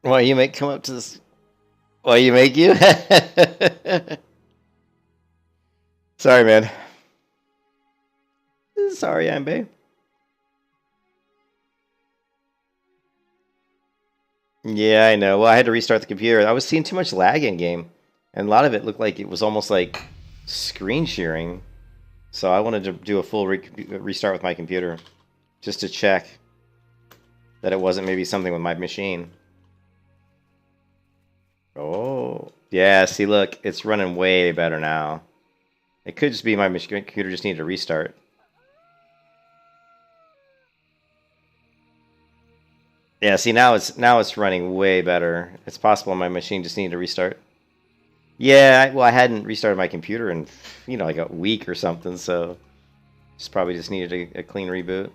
Why you make come up to this? Why you make you? Sorry, man. Sorry, I'm babe. Yeah, I know. Well, I had to restart the computer. I was seeing too much lag in game, and a lot of it looked like it was almost like screen shearing. So I wanted to do a full restart with my computer just to check that it wasn't maybe something with my machine. Oh, yeah. See, look, it's running way better now. It could just be my computer just needed a restart. Yeah, see now it's running way better. It's possible my machine just needed to restart. Yeah, well, I hadn't restarted my computer in like a week or something, so just probably just needed a clean reboot.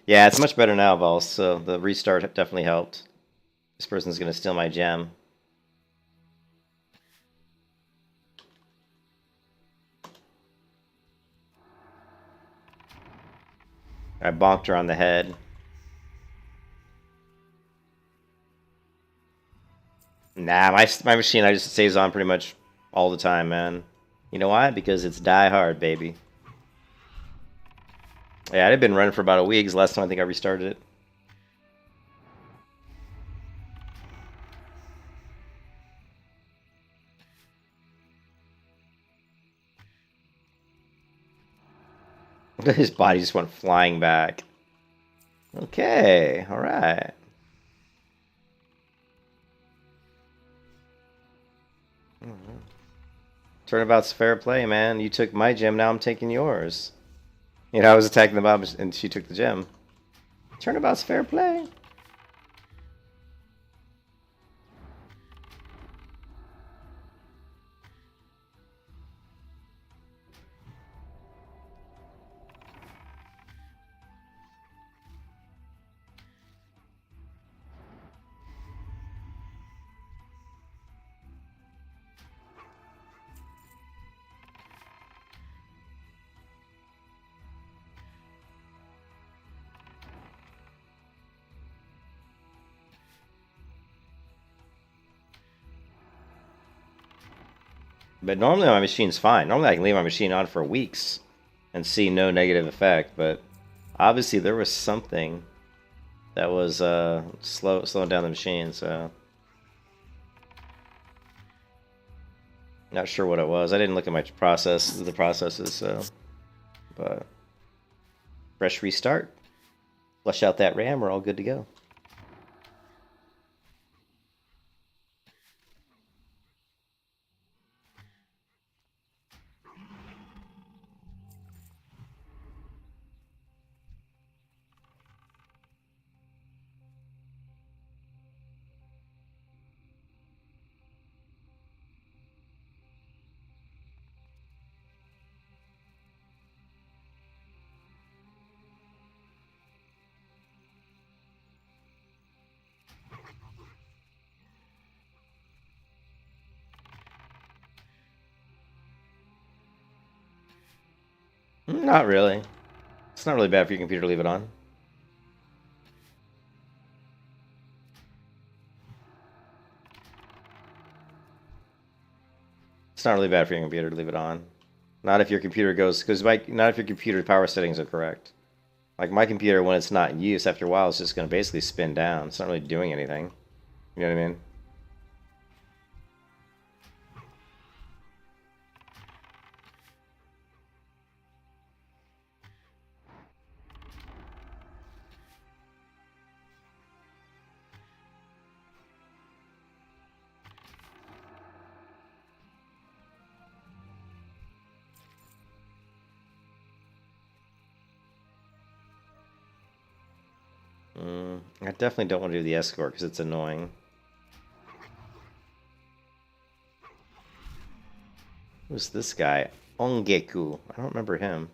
Yeah, it's much better now, Vol. So the restart definitely helped. This person's gonna steal my gem. I bonked her on the head. Nah, my machine I just stays on pretty much all the time, man. You know why? Because it's die hard, baby. Yeah, it had been running for about a week. The last time I think I restarted it. His body just went flying back. Okay, all right. Turnabout's fair play, man. You took my gem, now I'm taking yours. I was attacking the mob and she took the gem. Turnabout's fair play. But normally my machine's fine. Normally I can leave my machine on for weeks and see no negative effect, but obviously there was something that was slowing down the machine, so not sure what it was. I didn't look at my processes, so but fresh restart. Flush out that RAM, we're all good to go. Not really. It's not really bad for your computer to leave it on. It's not really bad for your computer to leave it on. Not if your computer goes, not if your computer power settings are correct. Like my computer, when it's not in use, after a while, it's just going to basically spin down. It's not really doing anything. You know what I mean? I definitely don't want to do the escort because it's annoying. Who's this guy? Ongeku. I don't remember him.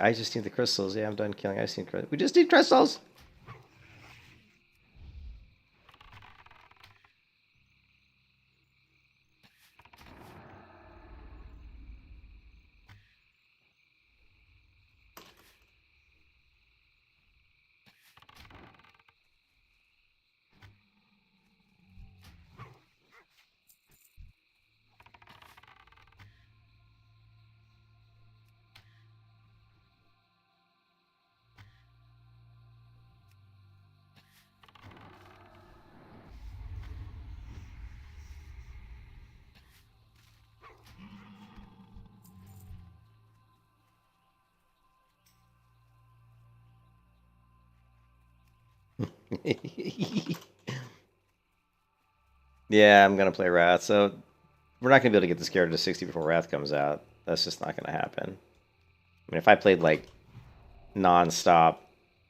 I just need the crystals. Yeah, I'm done killing. I just need crystals. We just need crystals! Yeah, I'm gonna play Wrath. So we're not gonna be able to get this character to 60 before Wrath comes out. That's just not gonna happen. I mean, if I played like non-stop,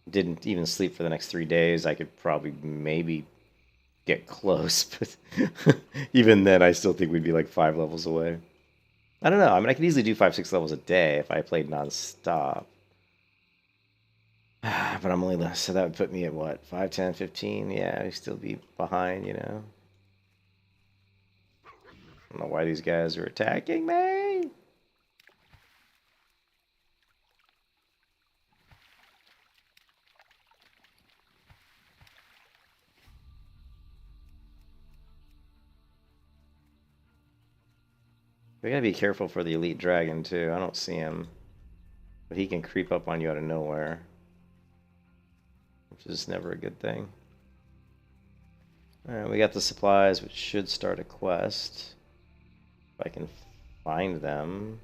didn't even sleep for the next 3 days, I could probably maybe get close. But even then, I still think we'd be like 5 levels away. I don't know. I mean, I could easily do 5, 6 levels a day if I played non-stop. But I'm only less, so that would put me at what, 5, 10, 15? Yeah, I'd still be behind, you know. I don't know why these guys are attacking me. We gotta be careful for the elite dragon too. I don't see him, but he can creep up on you out of nowhere, which is never a good thing. All right, we got the supplies, which should start a quest if I can find them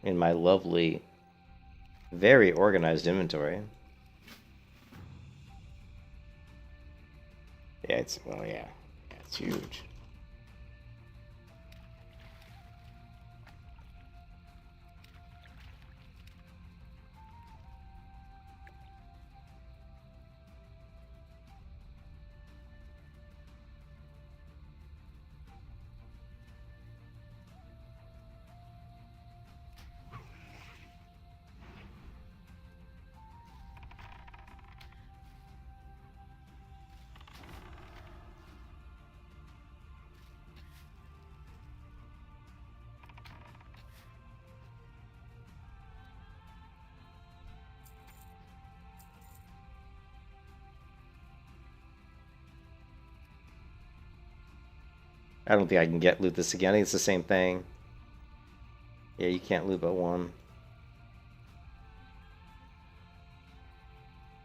in my lovely, very organized inventory. Yeah, it's, well, yeah, it's huge. I don't think I can loot this again. I think it's the same thing. Yeah, you can't loot but one.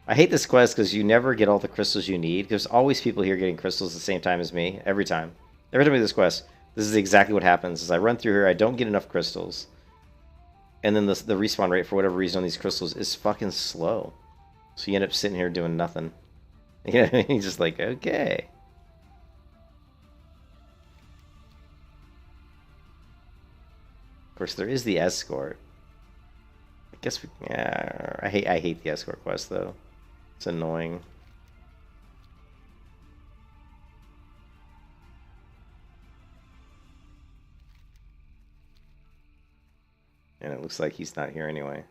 I hate this quest because you never get all the crystals you need. There's always people here getting crystals at the same time as me. Every time. Every time we do this quest, this is exactly what happens. As I run through here, I don't get enough crystals. And then the respawn rate, for whatever reason, on these crystals is fucking slow. So you end up sitting here doing nothing. You know, you're just like, okay. Of course, there is the escort. I guess we, yeah, I hate the escort quest though. It's annoying. And it looks like he's not here anyway.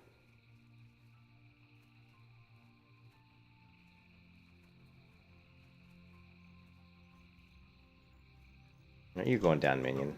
You're going down, minion.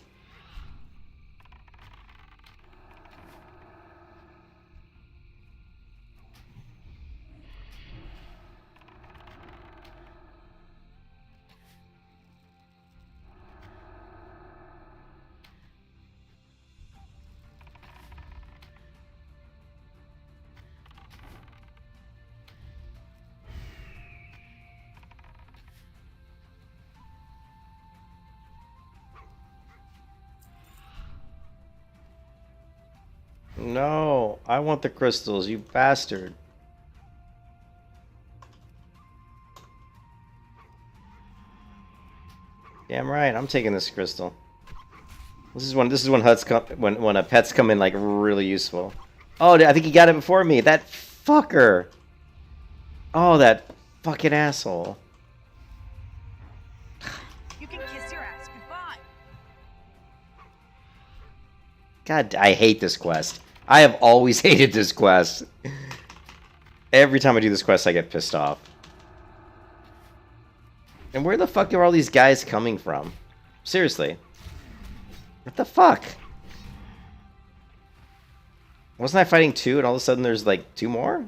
No, I want the crystals, you bastard. Damn right, I'm taking this crystal. This is when huts come, when pets come in like really useful. Oh, I think he got it before me. That fucker. Oh, that fucking asshole. You can kiss your ass goodbye. God, I hate this quest. I have always hated this quest. Every time I do this quest, I get pissed off. And where the fuck are all these guys coming from? Seriously. What the fuck? Wasn't I fighting 2 and all of a sudden there's like 2 more?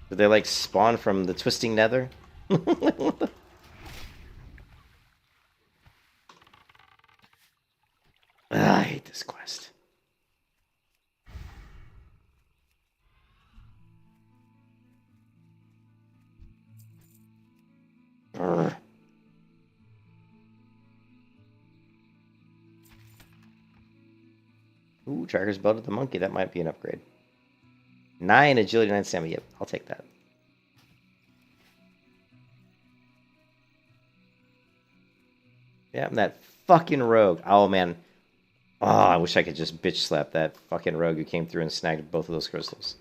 Did they like spawn from the twisting nether? I hate this quest. Urgh. Ooh, Tracker's Belt of the Monkey. That might be an upgrade. 9 agility, 9 stamina. Yep, I'll take that. Yeah, that fucking rogue. Oh, man. Oh, I wish I could just bitch slap that fucking rogue who came through and snagged both of those crystals.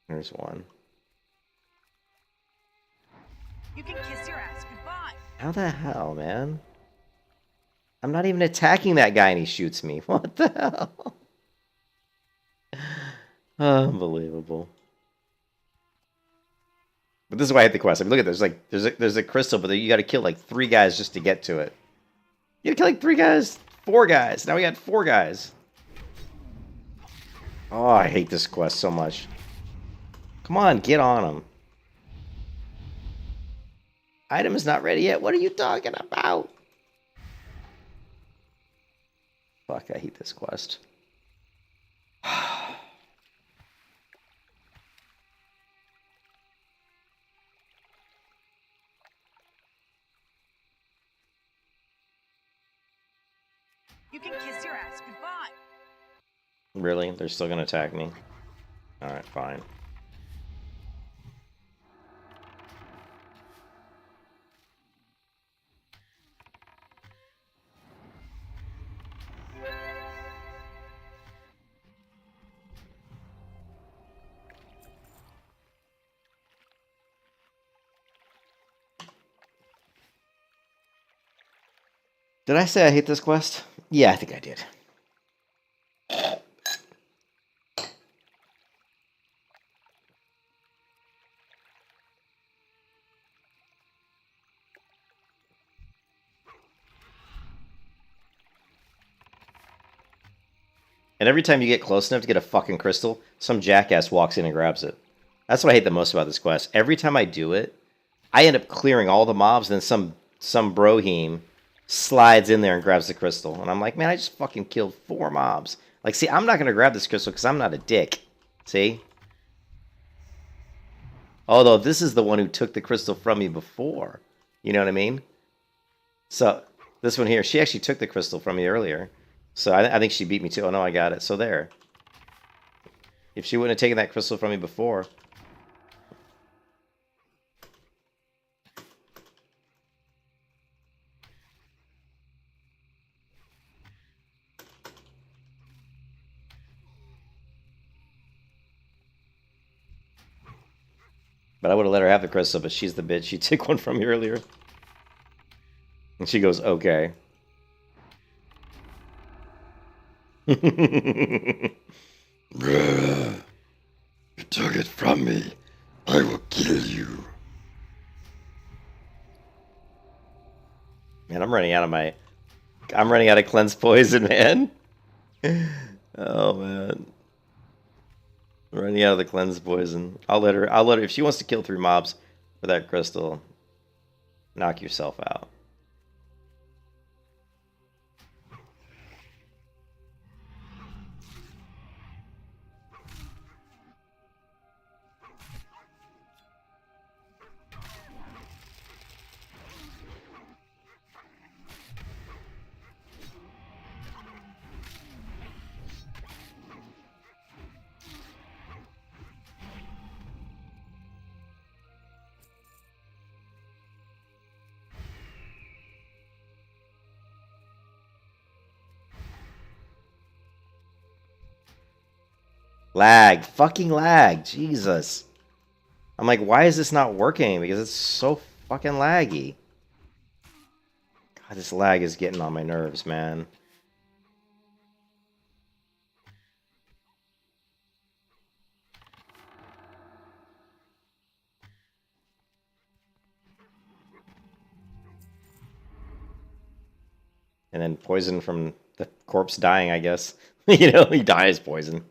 There's one. You can kiss your ass goodbye. How the hell, man? I'm not even attacking that guy and he shoots me. What the hell? Unbelievable. But this is why I hate the quest. I mean, look at this. Like, there's a crystal, but you got to kill like 3 guys just to get to it. You got to kill like 3 guys, 4 guys. Now we got 4 guys. Oh, I hate this quest so much. Come on, get on them. Item is not ready yet. What are you talking about? Fuck, I hate this quest. You can kiss your ass goodbye. Really? They're still gonna attack me? Alright, fine. Did I say I hate this quest? Yeah, I think I did. And every time you get close enough to get a fucking crystal, some jackass walks in and grabs it. That's what I hate the most about this quest. Every time I do it, I end up clearing all the mobs, and then some broheem slides in there and grabs the crystal. And I'm like, man, I just fucking killed 4 mobs. Like, see, I'm not going to grab this crystal because I'm not a dick. See? Although this is the one who took the crystal from me before. You know what I mean? So, this one here, she actually took the crystal from me earlier. So, I think she beat me too. Oh, no, I got it. So, there. If she wouldn't have taken that crystal from me before... But I would have let her have the crystal, but she's the bitch. She took one from me earlier. And she goes, okay. Bruh, you took it from me. I will kill you. Man, I'm running out of cleanse poison, man. Oh, man. I'm running out of the cleanse poison. I'll let her, if she wants to kill 3 mobs for that crystal, knock yourself out. Lag. Fucking lag. Jesus. I'm like, why is this not working? Because it's so fucking laggy. God This lag is getting on my nerves, man. And then poison from the corpse dying, I guess. You know, he dies poison.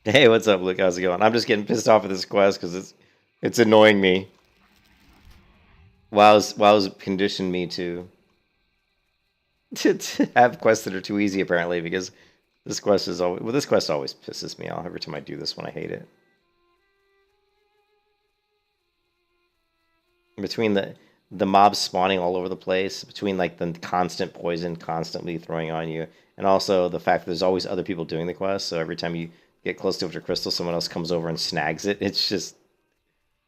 Hey, what's up, Luke? How's it going? I'm just getting pissed off at this quest because it's annoying me. WoW's conditioned me to have quests that are too easy, apparently, because this quest is always this quest always pisses me off every time I do this one. I hate it. Between the mobs spawning all over the place, between like the constant poison constantly throwing on you, and also the fact that there's always other people doing the quest, so every time you get close to a crystal, someone else comes over and snags it. It's just,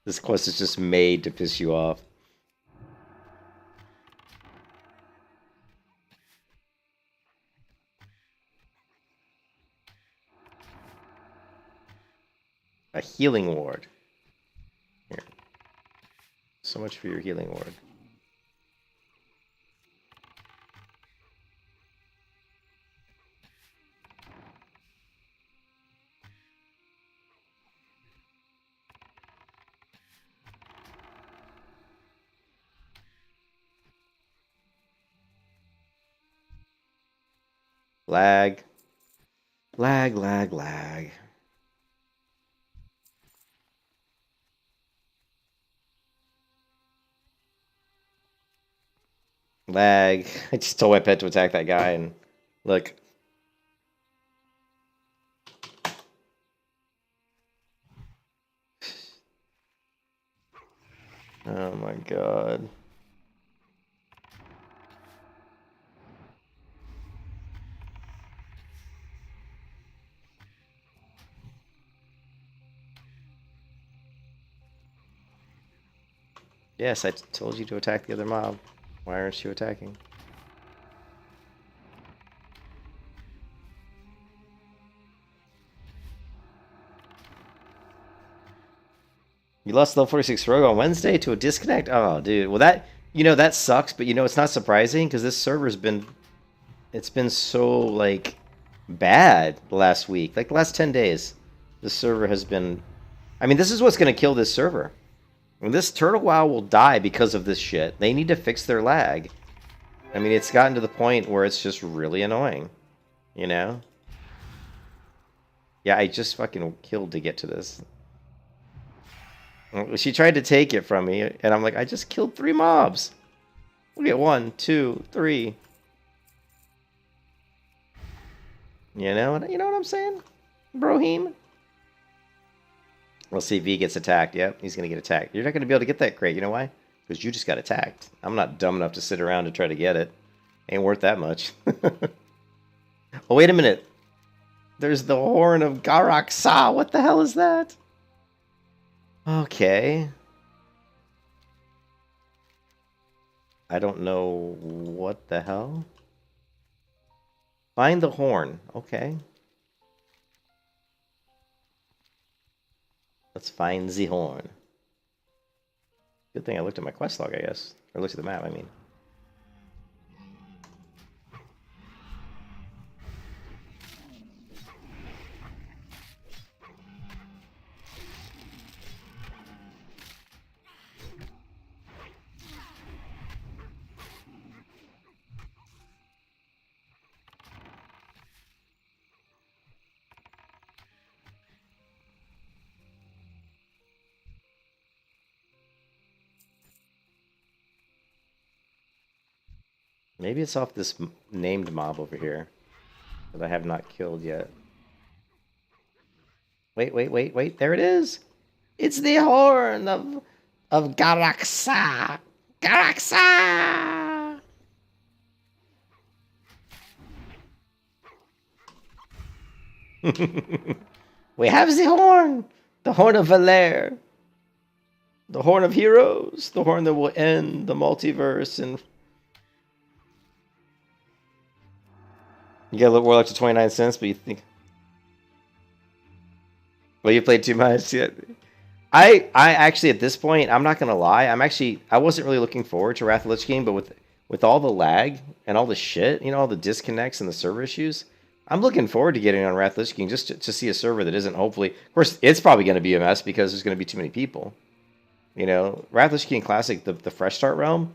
this quest is just made to piss you off. A healing ward. Here. So much for your healing ward. Lag. Lag, lag, lag. Lag. I just told my pet to attack that guy, and look. Oh my god. Yes, I told you to attack the other mob. Why aren't you attacking? You lost level 46 Rogue on Wednesday to a disconnect? Oh, dude. Well, that, you know, that sucks, but you know, it's not surprising because this server's been, it's been so, like, bad the last week. Like, the last 10 days. This server has been, I mean, this is what's going to kill this server. I mean, this Turtle WoW will die because of this shit. They need to fix their lag. I mean, it's gotten to the point where it's just really annoying. You know? Yeah, I just fucking killed to get to this. She tried to take it from me, and I'm like, I just killed 3 mobs. We'll get 1, 2, 3. You know what I'm saying, Brohim? We'll see if V gets attacked. Yep, he's gonna get attacked. You're not gonna be able to get that crate. You know why? Because you just got attacked. I'm not dumb enough to sit around and try to get it. Ain't worth that much. Oh, wait a minute. There's the Horn of Garak-Sa. What the hell is that? Okay. I don't know what the hell. Find the horn. Okay. Let's find the horn. Good thing I looked at my quest log, I guess. Or looked at the map, I mean. Maybe it's off this named mob over here that I have not killed yet. Wait, wait, wait, wait. There it is. It's the horn of Garak-Sa. Garak-Sa! We have the horn. The horn of Valer. The Horn of Heroes, the horn that will end the multiverse. And you got a Warlock to 29 cents, but you think, well, you played too much. Yeah. I actually at this point, I'm not gonna lie, I wasn't really looking forward to Wrath of the Lich King, but with all the lag and all the shit, all the disconnects and the server issues, I'm looking forward to getting on Wrath of the Lich King just to see a server that isn't hopefully. Of course, it's probably going to be a mess because there's going to be too many people. Wrath of the Lich King Classic, the Fresh Start realm,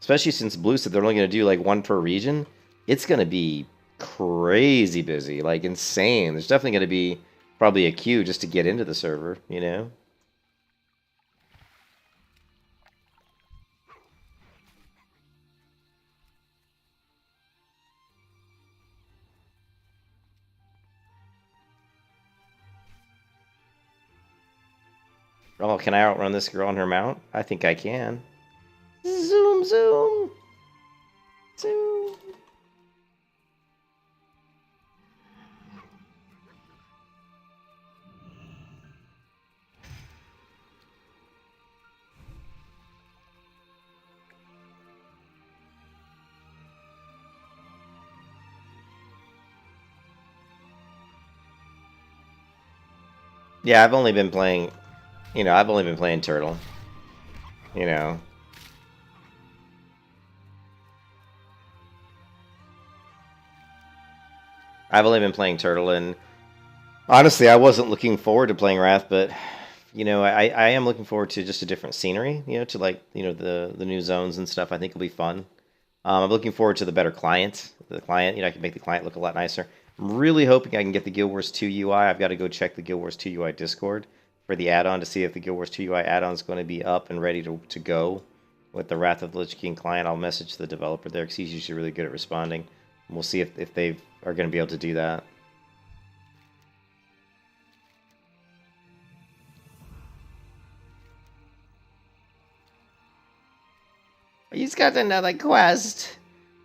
especially since Blue said they're only going to do like one per region, it's going to be crazy busy, like insane. There's definitely going to be probably a queue just to get into the server. Oh, can I outrun this girl on her mount? I think I can. Zoom, zoom. Zoom. Yeah, I've only been playing, Turtle. You know. I've only been playing Turtle, and honestly, I wasn't looking forward to playing Wrath, but I am looking forward to just a different scenery, to like, the new zones and stuff. I think it'll be fun. I'm looking forward to the better client. The client, I can make the client look a lot nicer. I'm really hoping I can get the Guild Wars 2 UI. I've got to go check the Guild Wars 2 UI Discord for the add-on to see if the Guild Wars 2 UI add-on is going to be up and ready to go with the Wrath of the Lich King client. I'll message the developer there because he's usually really good at responding. We'll see if they are going to be able to do that. He's got another quest.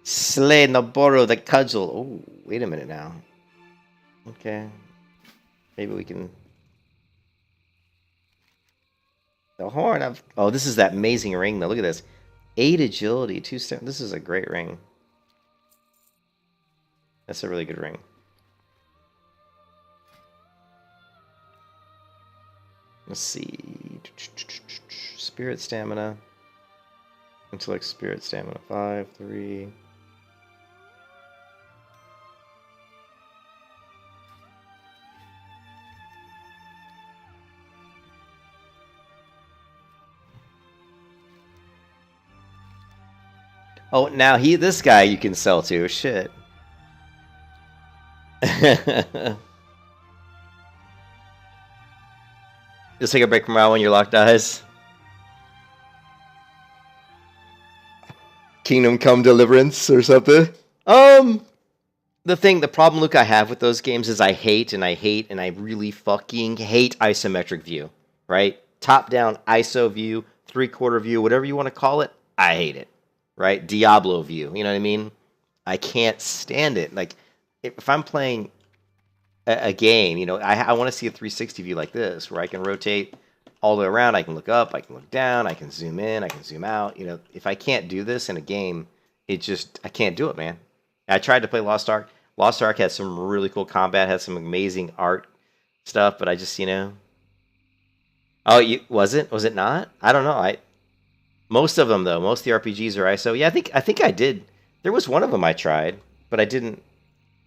Slay Noboru the Cudgel. Oh, wait a minute now. Okay. Maybe we can... The Horn of... Oh, this is that amazing ring, though. Look at this. 8 agility, 2 step. This is a great ring. That's a really good ring. Let's see. Spirit stamina. Intellect, spirit stamina. 5, 3... Oh, now this guy you can sell to. Shit. Just take a break from WoW when your locked eyes. Kingdom Come Deliverance or something. The problem, Luke, I have with those games is I really fucking hate isometric view, right? Top-down ISO view, three-quarter view, whatever you want to call it, I hate it, right? Diablo view, you know what I mean? I can't stand it. Like, if I'm playing a game, I want to see a 360 view like this, where I can rotate all the way around, I can look up, I can look down, I can zoom in, I can zoom out. If I can't do this in a game, I can't do it, man. I tried to play Lost Ark. Lost Ark had some really cool combat, had some amazing art stuff, but I just, Oh, was it? Was it not? I don't know. Most of them though, most of the RPGs are ISO. Yeah, I think I did. There was one of them I tried, but I didn't.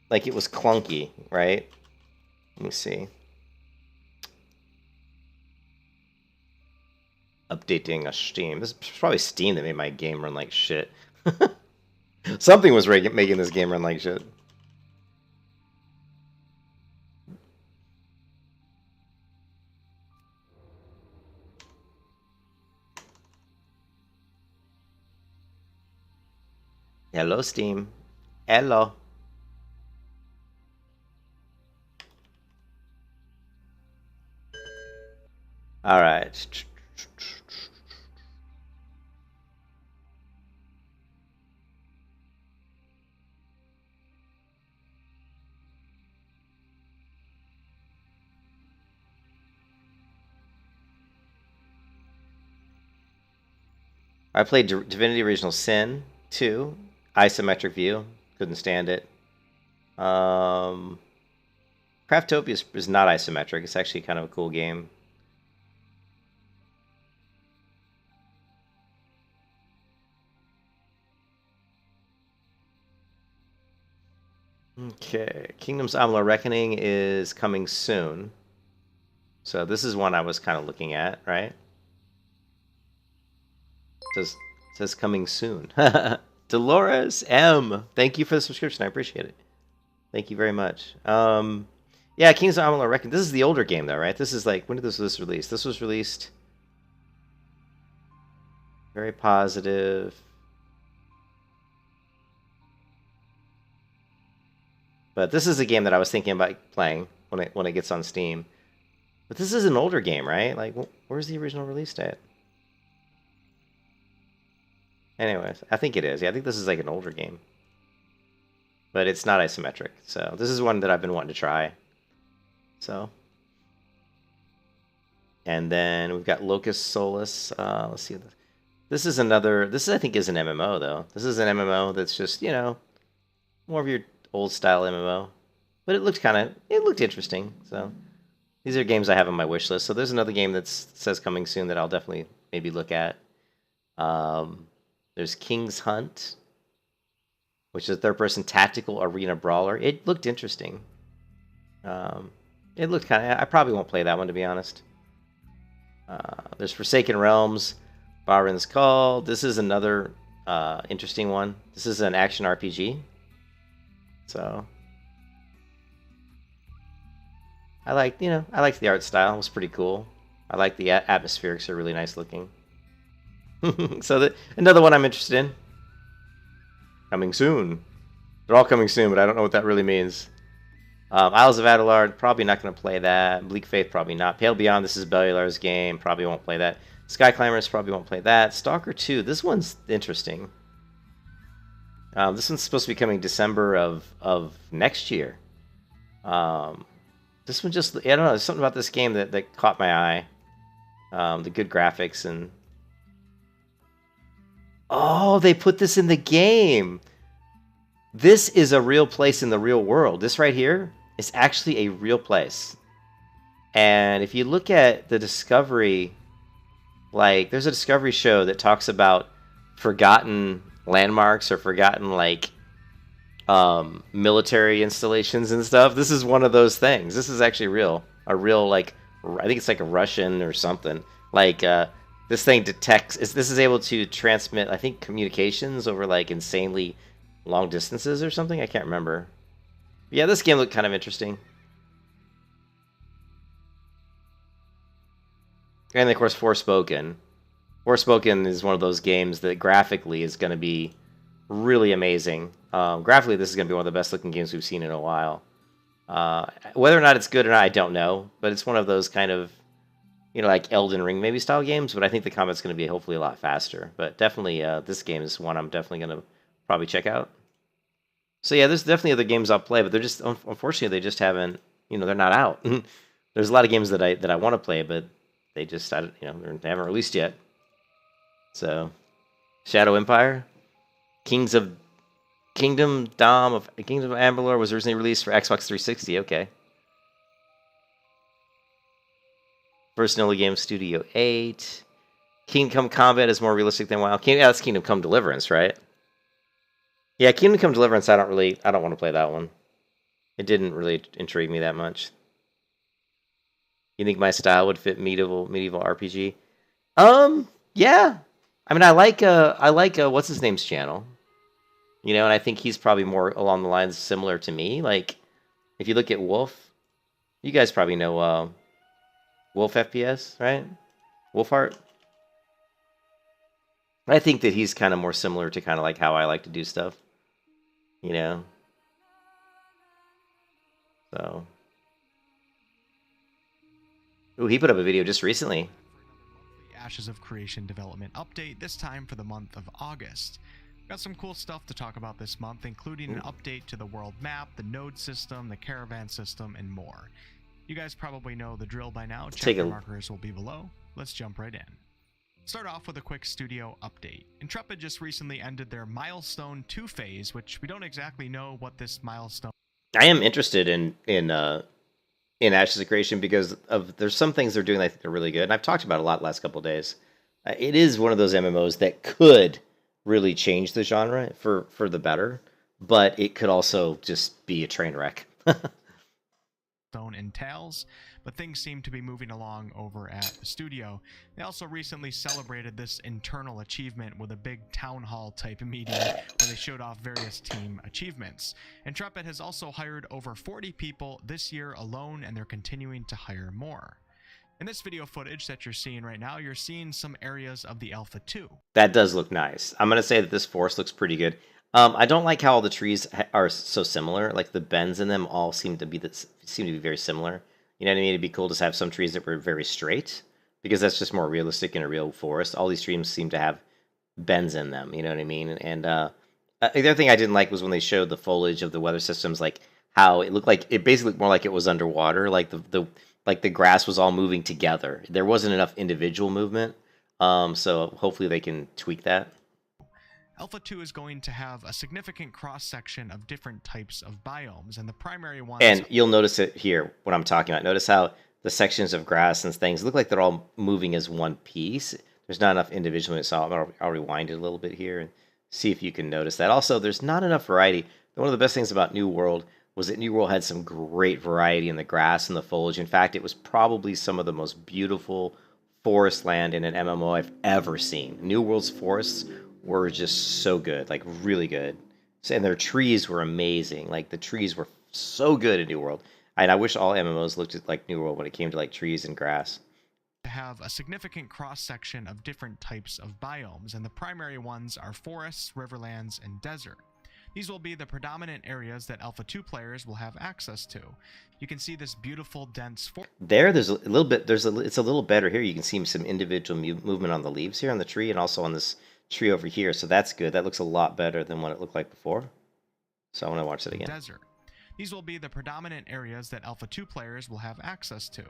Like, it was clunky, right? Let me see. Updating a Steam. This is probably Steam that made my game run like shit. Something was making this game run like shit. Hello, Steam. Hello. All right. I played Divinity Original Sin 2, isometric view. Couldn't stand it. Craftopia is not isometric. It's actually kind of a cool game. Okay, Kingdoms Amalur Reckoning is coming soon. So this is one I was kind of looking at, right? Says coming soon. Dolores M. Thank you for the subscription. I appreciate it. Thank you very much. Yeah, Kingdoms of Amalur Reckoning. This is the older game, though, right? This is like, when did this release? This was released. Very positive. But this is a game that I was thinking about playing when it gets on Steam. But this is an older game, right? Like, where's the original release date? Anyways, I think it is. Yeah, I think this is like an older game. But it's not isometric. So this is one that I've been wanting to try. So. And then we've got Locust Solus. Let's see. This is another... This, I think, is an MMO, though. This is an MMO that's just, you know, more of your old-style MMO. But it looked it looked interesting. So these are games I have on my wish list. So there's another game that says coming soon that I'll definitely maybe look at. There's King's Hunt, which is a third-person tactical arena brawler. It looked interesting. It looked I probably won't play that one, to be honest. There's Forsaken Realms, Barin's Call. This is another interesting one. This is an action RPG. So I liked the art style. It was pretty cool. I like the atmospherics are really nice looking. So another one I'm interested in. Coming soon. They're all coming soon, but I don't know what that really means. Isles of Adelard, probably not going to play that. Bleak Faith, probably not. Pale Beyond, this is Bellular's game. Probably won't play that. Sky Climbers, probably won't play that. Stalker 2, this one's interesting. This one's supposed to be coming December of next year. This one just, I don't know, there's something about this game that caught my eye. The good graphics and... Oh, they put this in the game. This is a real place in the real world. This right here is actually a real place. And if you look at the Discovery, like, there's a Discovery show that talks about forgotten landmarks or forgotten, like, military installations and stuff. This is one of those things. This is actually real. A real, like, I think it's like a Russian or something. Like, this thing detects... This is able to transmit, I think, communications over, like, insanely long distances or something. I can't remember. But yeah, this game looked kind of interesting. And, of course, Forspoken. Forspoken is one of those games that graphically is going to be really amazing. Graphically, this is going to be one of the best-looking games we've seen in a while. Whether or not it's good or not, I don't know. But it's one of those kind of, you know, like Elden Ring maybe style games, but I think the combat's going to be hopefully a lot faster. But definitely, this game is one I'm definitely going to probably check out. So yeah, there's definitely other games I'll play, but they're just, unfortunately, they just haven't, you know, they're not out. There's a lot of games that I want to play, but they just, you know, they haven't released yet. So, Shadow Empire, Kingdom of Amalur was originally released for Xbox 360. Okay. First and only game, Studio 8. Kingdom Come Combat is more realistic than WoW. Yeah, that's Kingdom Come Deliverance, right? Yeah, Kingdom Come Deliverance, I don't want to play that one. It didn't really intrigue me that much. You think my style would fit medieval RPG? Yeah. I mean, I like what's his name's channel. You know, and I think he's probably more along the lines similar to me. Like, if you look at Wolf, you guys probably know Wolf FPS, right? Wolfheart. I think that he's kind of more similar to kind of like how I like to do stuff. You know? So. Ooh, he put up a video just recently. Ashes of Creation development update, this time for the month of August. Got some cool stuff to talk about this month, including an update to the world map, the node system, the caravan system, and more. You guys probably know the drill by now. Chapter markers will be below. Let's jump right in. Start off with a quick studio update. Intrepid just recently ended their Milestone 2 phase, which we don't exactly know what this milestone. I am interested in Ashes of Creation because of there's some things they're doing that I think are really good, and I've talked about it a lot the last couple of days. It is one of those MMOs that could really change the genre for the better, but it could also just be a train wreck. Entails, but things seem to be moving along over at the studio. They also recently celebrated this internal achievement with a big town hall type meeting where they showed off various team achievements. Intrepid has also hired over 40 people this year alone, and they're continuing to hire more. In this video footage that you're seeing right now, you're seeing some areas of the Alpha 2. That does look nice. I'm going to say that this forest looks pretty good. I don't like how all the trees are so similar. Like the bends in them all seem to be very similar. You know what I mean? It'd be cool to have some trees that were very straight because that's just more realistic in a real forest. All these trees seem to have bends in them. You know what I mean? And the other thing I didn't like was when they showed the foliage of the weather systems, like how it looked like it basically looked more like it was underwater. Like the grass was all moving together. There wasn't enough individual movement. So hopefully they can tweak that. Alpha 2 is going to have a significant cross-section of different types of biomes, and the primary ones... And you'll notice it here, what I'm talking about. Notice how the sections of grass and things look like they're all moving as one piece. There's not enough individual, so I'll rewind it a little bit here and see if you can notice that. Also, there's not enough variety. One of the best things about New World was that New World had some great variety in the grass and the foliage. In fact, it was probably some of the most beautiful forest land in an MMO I've ever seen. New World's forests were just so good, like really good. And their trees were amazing. Like the trees were so good in New World. And I wish all MMOs looked like New World when it came to like trees and grass. To have a significant cross-section of different types of biomes, and the primary ones are forests, riverlands, and desert. These will be the predominant areas that Alpha 2 players will have access to. You can see this beautiful, dense forest. There's a little bit, it's a little better here. You can see some individual movement on the leaves here on the tree and also on this tree over here, so that's good. That looks a lot better than what it looked like before. So I want to watch it again. Desert. These will be the predominant areas that Alpha 2 players will have access to.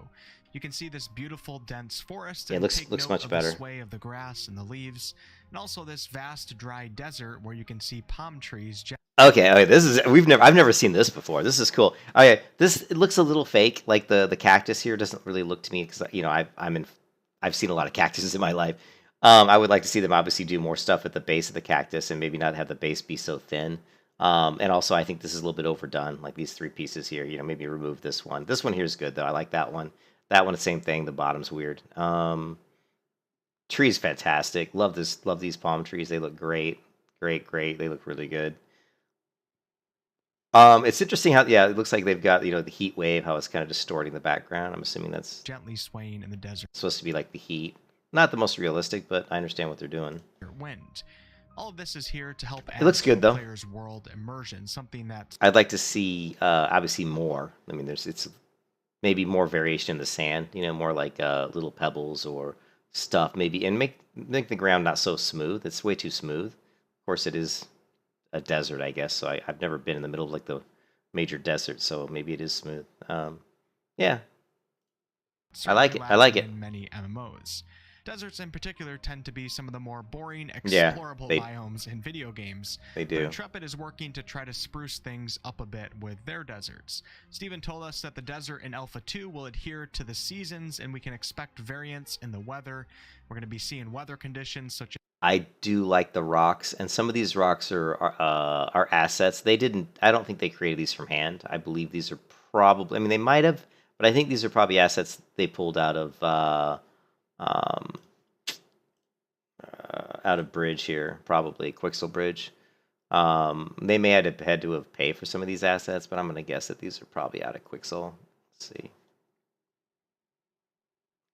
You can see this beautiful, dense forest. Yeah, it looks much better. The sway of the grass and the leaves, and also this vast, dry desert where you can see palm trees. Okay, this is I've never seen this before. This is cool. Okay, it looks a little fake. Like the cactus here doesn't really look to me because I've seen a lot of cactuses in my life. I would like to see them obviously do more stuff at the base of the cactus and maybe not have the base be so thin. And also, I think this is a little bit overdone, like these three pieces here. You know, maybe remove this one. This one here is good, though. I like that one. That one, the same thing. The bottom's weird. Tree's fantastic. Love these palm trees. They look great. Great. They look really good. It's interesting how, it looks like they've got, the heat wave, how it's kind of distorting the background. I'm assuming that's gently swaying in the desert. Supposed to be like the heat. Not the most realistic, but I understand what they're doing. Wind. All of this is here to help add it looks good, though. Players' world immersion, something that I'd like to see, obviously more. I mean, it's maybe more variation in the sand, more like little pebbles or stuff, maybe, and make the ground not so smooth. It's way too smooth. Of course, it is a desert, I guess, so I've never been in the middle of like the major desert, so maybe it is smooth. Yeah. I like it. In many MMOs. Deserts in particular tend to be some of the more boring, explorable biomes in video games. They do. But Intrepid is working to try to spruce things up a bit with their deserts. Steven told us that the desert in Alpha 2 will adhere to the seasons, and we can expect variance in the weather. We're going to be seeing weather conditions such as... I do like the rocks, and some of these rocks are assets. I don't think they created these from hand. I believe these are probably... I mean, they might have, but I think these are probably assets they pulled out of Bridge here, probably Quixel Bridge. They may have had to have paid for some of these assets, but I'm going to guess that these are probably out of Quixel. Let's see.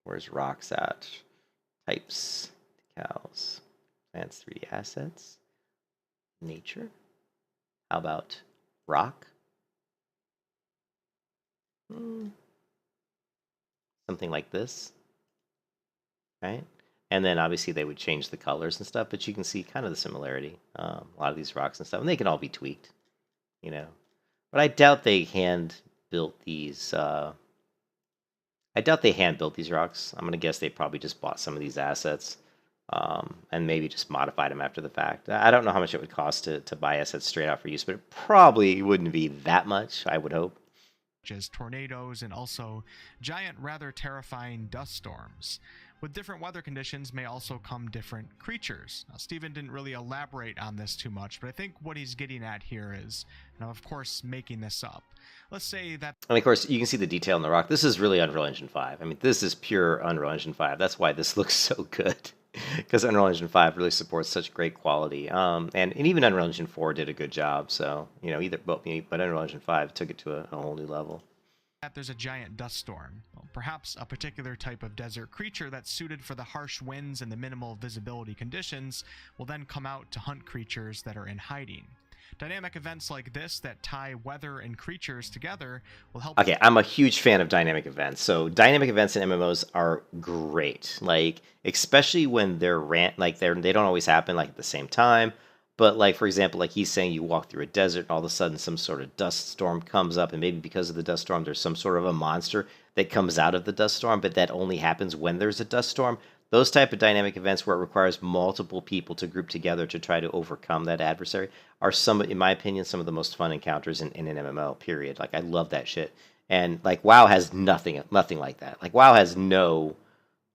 Where's rocks at? Types, decals, advanced 3D assets, nature. How about rock? Something like this. Right? And then obviously they would change the colors and stuff, but you can see kind of the similarity. A lot of these rocks and stuff, and they can all be tweaked, But I doubt they hand built these. I doubt they hand built these rocks. I'm gonna guess they probably just bought some of these assets. and maybe just modified them after the fact. I don't know how much it would cost to buy assets straight out for use, but it probably wouldn't be that much, I would hope. As tornadoes and also giant, rather terrifying dust storms. With different weather conditions may also come different creatures. Now, Steven didn't really elaborate on this too much, but I think what he's getting at here is, and I'm of course making this up. Let's say that... And of course, you can see the detail in the rock. This is really Unreal Engine 5. I mean, this is pure Unreal Engine 5. That's why this looks so good. Because Unreal Engine 5 really supports such great quality. And even Unreal Engine 4 did a good job. So, you know, but Unreal Engine 5 took it to a whole new level. There's a giant dust storm, perhaps a particular type of desert creature that's suited for the harsh winds and the minimal visibility conditions will then come out to hunt creatures that are in hiding. Dynamic events like this that tie weather and creatures together will help... Okay, I'm a huge fan of dynamic events. So dynamic events in MMOs are great. Like, especially when they don't always happen like at the same time. But, like, for example, like he's saying you walk through a desert and all of a sudden some sort of dust storm comes up, and maybe because of the dust storm there's some sort of a monster that comes out of the dust storm, but that only happens when there's a dust storm. Those type of dynamic events where it requires multiple people to group together to try to overcome that adversary are in my opinion, some of the most fun encounters in an MMO, period. Like, I love that shit. And, like, WoW has nothing like that. Like, WoW has no...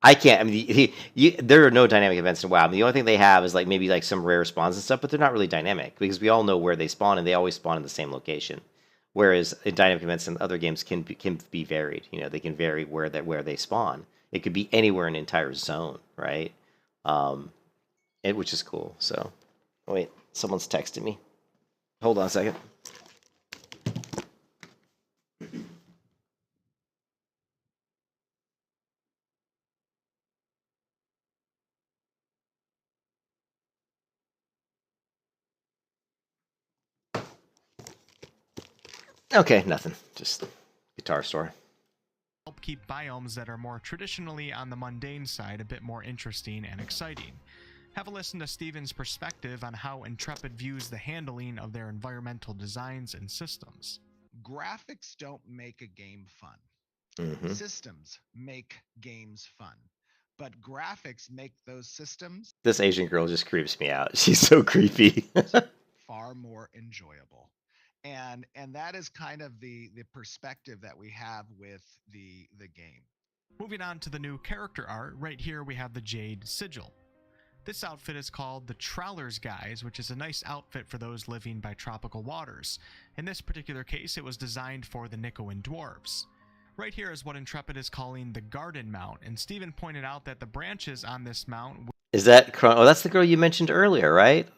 I can't. I mean, there are no dynamic events in WoW. I mean, the only thing they have is like maybe like some rare spawns and stuff, but they're not really dynamic because we all know where they spawn and they always spawn in the same location. Whereas dynamic events in other games can be varied. You know, they can vary where they spawn. It could be anywhere in an entire zone, right? Which is cool. So, wait, someone's texting me. Hold on a second. Okay, nothing. Just guitar store. Help keep biomes that are more traditionally on the mundane side a bit more interesting and exciting. Have a listen to Steven's perspective on how Intrepid views the handling of their environmental designs and systems. Graphics don't make a game fun. Mm-hmm. Systems make games fun. But graphics make those systems... This Asian girl just creeps me out. She's so creepy. far more enjoyable. And that is kind of the perspective that we have with the game. Moving on to the new character art, right here we have the Jade Sigil. This outfit is called the Trawler's Guise, which is a nice outfit for those living by tropical waters. In this particular case, it was designed for the Nicoan dwarves. Right here is what Intrepid is calling the Garden Mount, and Steven pointed out that the branches on this mount... Is that... Oh, that's the girl you mentioned earlier, right?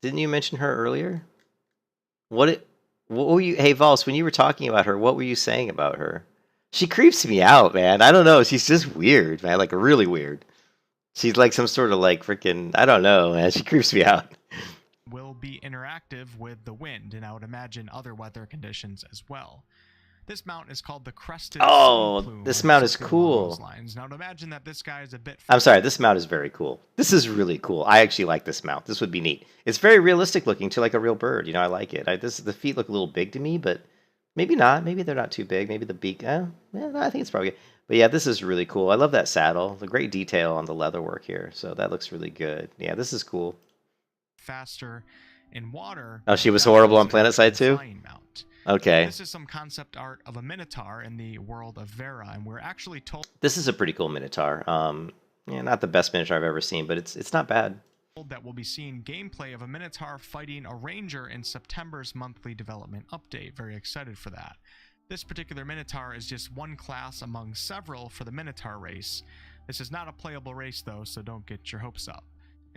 Didn't you mention her earlier? What were you... Hey, Vols, when you were talking about her, what were you saying about her? She creeps me out, man. I don't know. She's just weird, man. Like, really weird. She's like some sort of, like, freaking... I don't know, man. She creeps me out. Will be interactive with the wind, and I would imagine other weather conditions as well. This mount is called the Crested Plume, this mount is cool. Now, to imagine that this guy is a bit... I'm sorry, this mount is very cool. This is really cool. I actually like this mount. This would be neat. It's very realistic looking, too, like a real bird. You know, I like it. The feet look a little big to me, but maybe not. Maybe they're not too big. Maybe the beak... no, I think it's probably good. But yeah, this is really cool. I love that saddle. The great detail on the leather work here. So that looks really good. Yeah, this is cool. Faster in water... Oh, she was horrible on PlanetSide, too? Mount. Okay. This is some concept art of a Minotaur in the world of Vera, and we're actually told... This is a pretty cool Minotaur. Yeah, not the best Minotaur I've ever seen, but it's not bad. That we'll be seeing gameplay of a Minotaur fighting a Ranger in September's monthly development update. Very excited for that. This particular Minotaur is just one class among several for the Minotaur race. This is not a playable race, though, so don't get your hopes up.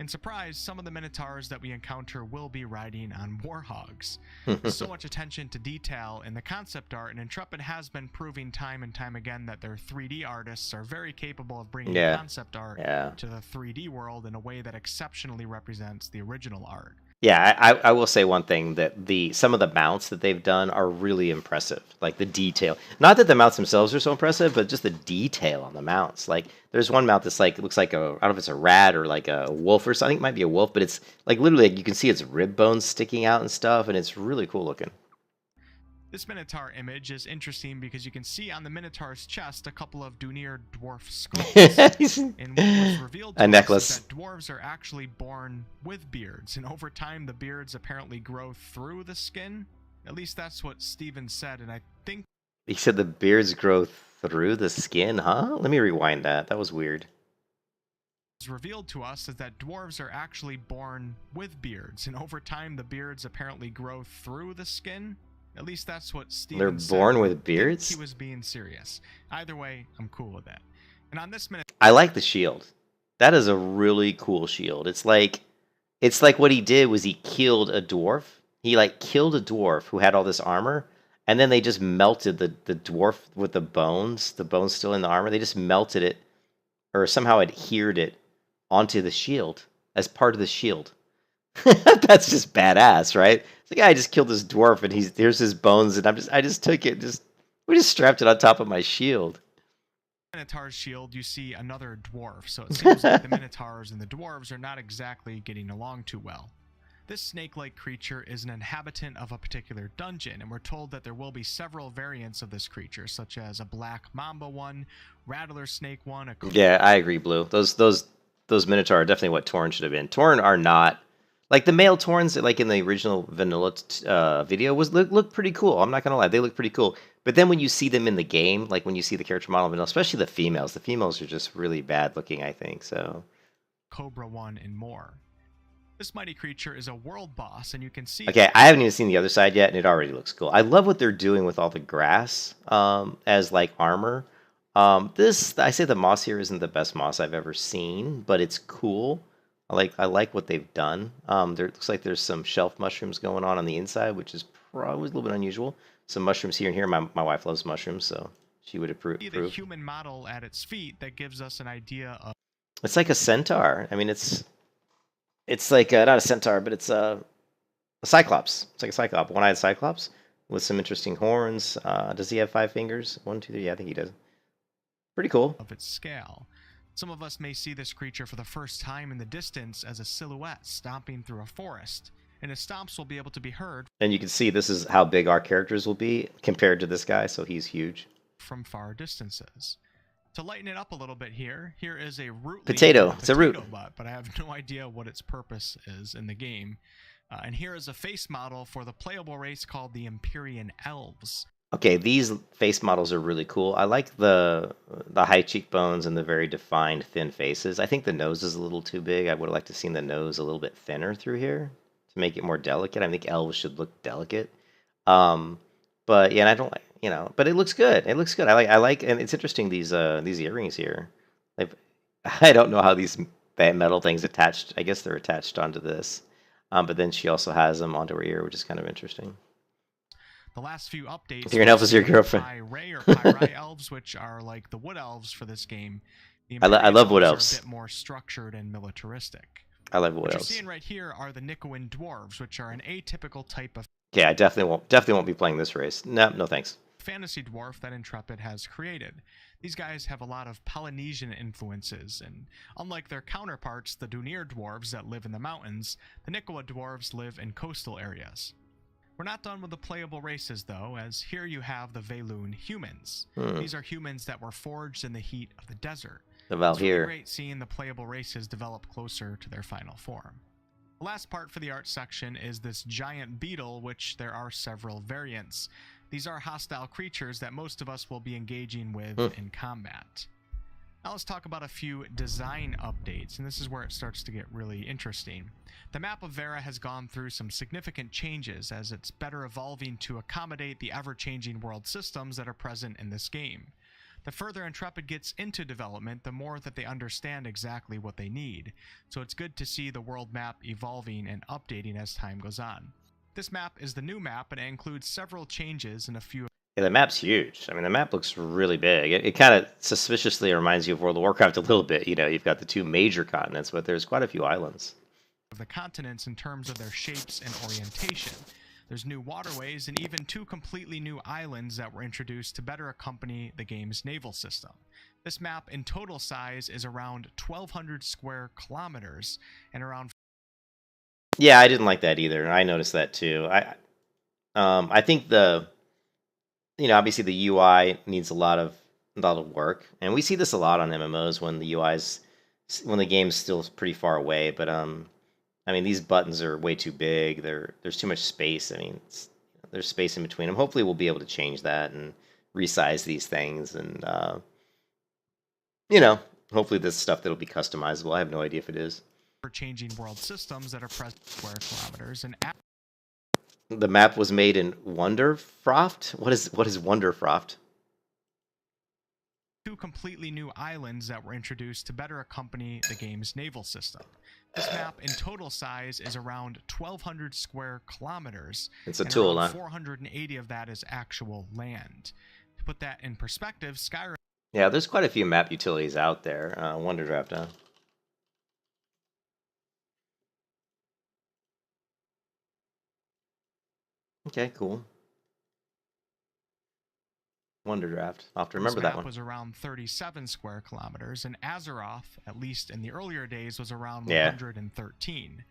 And surprise, some of the Minotaurs that we encounter will be riding on Warhogs. So much attention to detail in the concept art, and Intrepid has been proving time and time again that their 3D artists are very capable of bringing concept art to the 3D world in a way that exceptionally represents the original art. Yeah, I will say one thing, that some of the mounts that they've done are really impressive. Like the detail. Not that the mounts themselves are so impressive, but just the detail on the mounts. Like there's one mount that's like, it looks like I don't know if it's a rat or like a wolf or something. I think it might be a wolf, but it's like literally like, you can see its rib bones sticking out and stuff, and it's really cool looking. This Minotaur image is interesting because you can see on the Minotaur's chest a couple of Dunir dwarf skulls. And what was revealed to A us necklace. is that dwarves are actually born with beards, and over time the beards apparently grow through the skin. At least that's what Steven said, and I think He said the beards grow through the skin, huh? Let me rewind that. That was weird. was revealed to us is that dwarves are actually born with beards, and over time the beards apparently grow through the skin. At least that's what Steven They're said. born I with think beards? he was being serious. Either way, I'm cool with that. And on this minute, I like the shield. That is a really cool shield. It's like what he did was he killed a dwarf. He like killed a dwarf who had all this armor, and then they just melted the dwarf with the bones still in the armor. They just melted it or somehow adhered it onto the shield as part of the shield. That's just badass, right? It's like, I just killed this dwarf and here's his bones, and I just took it, we just strapped it on top of my shield. Minotaur's shield, you see another dwarf, so it seems like the Minotaurs and the dwarves are not exactly getting along too well. This snake-like creature is an inhabitant of a particular dungeon, and we're told that there will be several variants of this creature, such as a black mamba one, rattler snake one, Yeah, I agree, Blue. Those Minotaur are definitely what Tauren should have been. Tauren are not like the male Taurens, like in the original vanilla video, look pretty cool. I'm not gonna lie, they look pretty cool. But then when you see them in the game, like when you see the character model, vanilla, especially the females are just really bad looking, I think. So cobra one, and more. This mighty creature is a world boss, and you can see... Okay, I haven't even seen the other side yet, and it already looks cool. I love what they're doing with all the grass as like armor. I say the moss here isn't the best moss I've ever seen, but it's cool. I like what they've done. There looks like there's some shelf mushrooms going on the inside, which is probably a little bit unusual. Some mushrooms here and here. My wife loves mushrooms, so she would approve. The human model at its feet that gives us an idea of... It's like a centaur. I mean, it's like not a centaur, but it's a cyclops. It's like a cyclops, one-eyed cyclops with some interesting horns. Does he have 5 fingers? 1, 2, 3. Yeah, I think he does. Pretty cool. Of its scale. Some of us may see this creature for the first time in the distance as a silhouette stomping through a forest, and his stomps will be able to be heard. And you can see this is how big our characters will be compared to this guy, so he's huge. From far distances. To lighten it up a little bit here is a root potato. It's a root. Butt, but I have no idea what its purpose is in the game. And here is a face model for the playable race called the Empyrean Elves. Okay, these face models are really cool. I like the high cheekbones and the very defined thin faces. I think the nose is a little too big. I would have liked to seen the nose a little bit thinner through here to make it more delicate. I think elves should look delicate. But yeah, and I don't like, but it looks good. It looks good. I like, and it's interesting these earrings here. Like, I don't know how these metal things attached. I guess they're attached onto this. But then she also has them onto her ear, which is kind of interesting. The last few updates... Your elf is your girlfriend. Pyre or Pyri elves, which are like the wood elves for this game. I love wood elves. Are a bit more structured and militaristic. I love wood what elves. You're seeing right here are the Nikoan dwarves, which are an atypical type of... Yeah, I definitely won't be playing this race. No thanks. Fantasy dwarf that Intrepid has created. These guys have a lot of Polynesian influences, and unlike their counterparts, the Dunir dwarves that live in the mountains, the Nikoa dwarves live in coastal areas. We're not done with the playable races, though, as here you have the Veloon humans. These are humans that were forged in the heat of the desert. It's really great seeing the playable races develop closer to their final form. The last part for the art section is this giant beetle, which there are several variants. These are hostile creatures that most of us will be engaging with in combat. Now let's talk about a few design updates, and this is where it starts to get really interesting. The map of Vera has gone through some significant changes as it's better evolving to accommodate the ever-changing world systems that are present in this game. The further Intrepid gets into development, the more that they understand exactly what they need, so it's good to see the world map evolving and updating as time goes on. This map is the new map, and it includes several changes and a few... Yeah, the map's huge. I mean, the map looks really big. It kind of suspiciously reminds you of World of Warcraft a little bit. You've got the 2 major continents, but there's quite a few islands. Of the continents in terms of their shapes and orientation. There's new waterways and even 2 completely new islands that were introduced to better accompany the game's naval system. This map in total size is around 1,200 square kilometers and around... Yeah, I didn't like that either. I noticed that too. I think the obviously the UI needs a lot of work, and we see this a lot on MMOs when when the game's still pretty far away. But I mean, these buttons are way too big. There's too much space. I mean, there's space in between them. Hopefully, we'll be able to change that and resize these things, and hopefully this stuff that'll be customizable. I have no idea if it is. For changing world systems that are present square kilometers and The map was made in Wonderfroft. What is Wonderfroft? 2 completely new islands that were introduced to better accompany the game's naval system. This map in total size is around 1,200 square kilometers. It's a and tool, around huh? 480 of that is actual land. To put that in perspective, Skyrim Yeah, there's quite a few map utilities out there. Wonderdraft, huh? Okay, cool. Wonderdraft. I'll have to remember that map one. was around 37 square kilometers, and Azeroth, at least in the earlier days, was around Yeah. 113.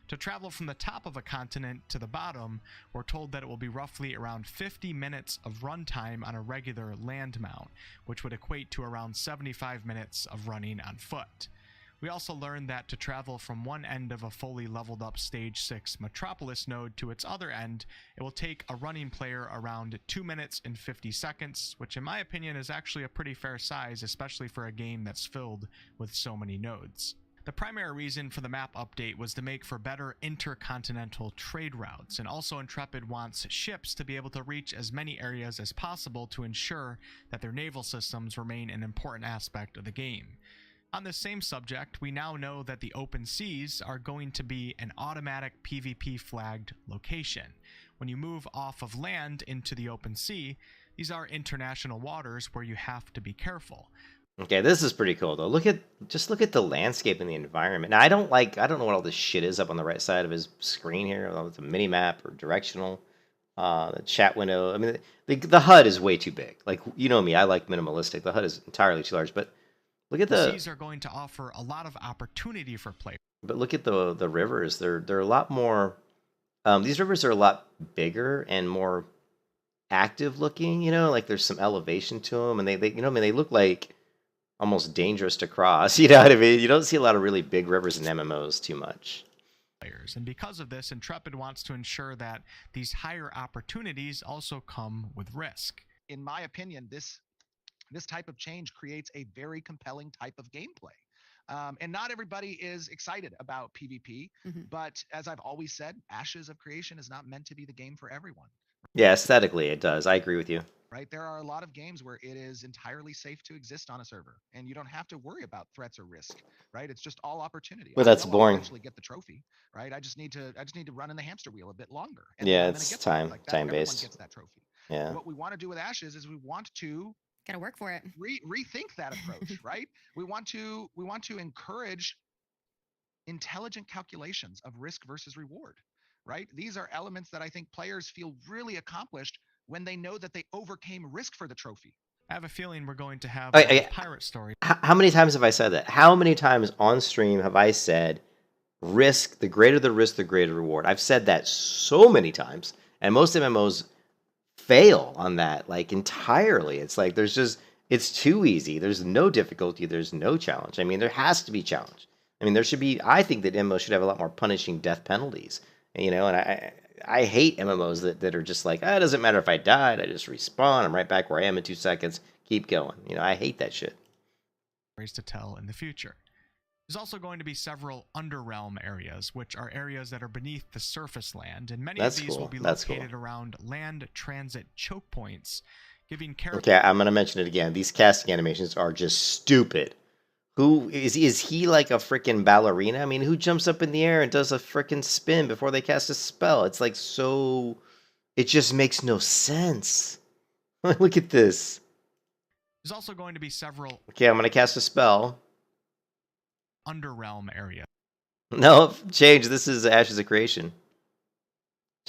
To travel from the top of a continent to the bottom, we're told that it will be roughly around 50 minutes of runtime on a regular land mount, which would equate to around 75 minutes of running on foot. We also learned that to travel from one end of a fully leveled up Stage 6 Metropolis node to its other end, it will take a running player around 2 minutes and 50 seconds, which in my opinion is actually a pretty fair size, especially for a game that's filled with so many nodes. The primary reason for the map update was to make for better intercontinental trade routes, and also Intrepid wants ships to be able to reach as many areas as possible to ensure that their naval systems remain an important aspect of the game. On this same subject, we now know that the open seas are going to be an automatic PvP flagged location. When you move off of land into the open sea, these are international waters where you have to be careful. Okay, this is pretty cool though. Just look at the landscape and the environment. Now I don't know what all this shit is up on the right side of his screen here. I don't know if it's a mini map or directional. The chat window. I mean, the HUD is way too big. Like, you know me, I like minimalistic. The HUD is entirely too large. But look at the seas are going to offer a lot of opportunity for players. But look at the rivers. They're a lot more. These rivers are a lot bigger and more active looking. Like there's some elevation to them, and they look like almost dangerous to cross. You know what I mean? You don't see a lot of really big rivers in MMOs too much. And because of this, Intrepid wants to ensure that these higher opportunities also come with risk. In my opinion, this type of change creates a very compelling type of gameplay. And not everybody is excited about PvP, but as I've always said, Ashes of Creation is not meant to be the game for everyone. Yeah, aesthetically it does. I agree with you. Right? There are a lot of games where it is entirely safe to exist on a server, and you don't have to worry about threats or risk, right? It's just all opportunity. Well, that's boring. I'll eventually get the trophy, right? I just need to run in the hamster wheel a bit longer. And yeah, it's time based. Everyone gets that trophy. Yeah. What we want to do with Ashes is we want to gotta work for it. Rethink that approach, right? We want to encourage intelligent calculations of risk versus reward, right? These are elements that I think players feel really accomplished when they know that they overcame risk for the trophy. I have a feeling we're going to have a pirate story. How many times have I said that? How many times on stream have I said, risk, the greater the risk, the greater reward? I've said that so many times, and most MMOs fail on that, like, entirely. It's like it's too easy. There's no difficulty. There's no challenge. I mean, there has to be challenge. I mean, I think that MMOs should have a lot more punishing death penalties, and I hate MMOs that are just like, it doesn't matter if I died, I just respawn, I'm right back where I am in 2 seconds, keep going. I hate that shit. To tell in the future. There's also going to be several underrealm areas, which are areas that are beneath the surface land, and many of these will be located around land transit choke points, giving characters... Okay, I'm going to mention it again. These casting animations are just stupid. Who is he like a freaking ballerina? I mean, who jumps up in the air and does a freaking spin before they cast a spell? It's like it just makes no sense. Look at this. There's also going to be several... Okay, I'm going to cast a spell. Underrealm area. No, change. This is Ashes of Creation.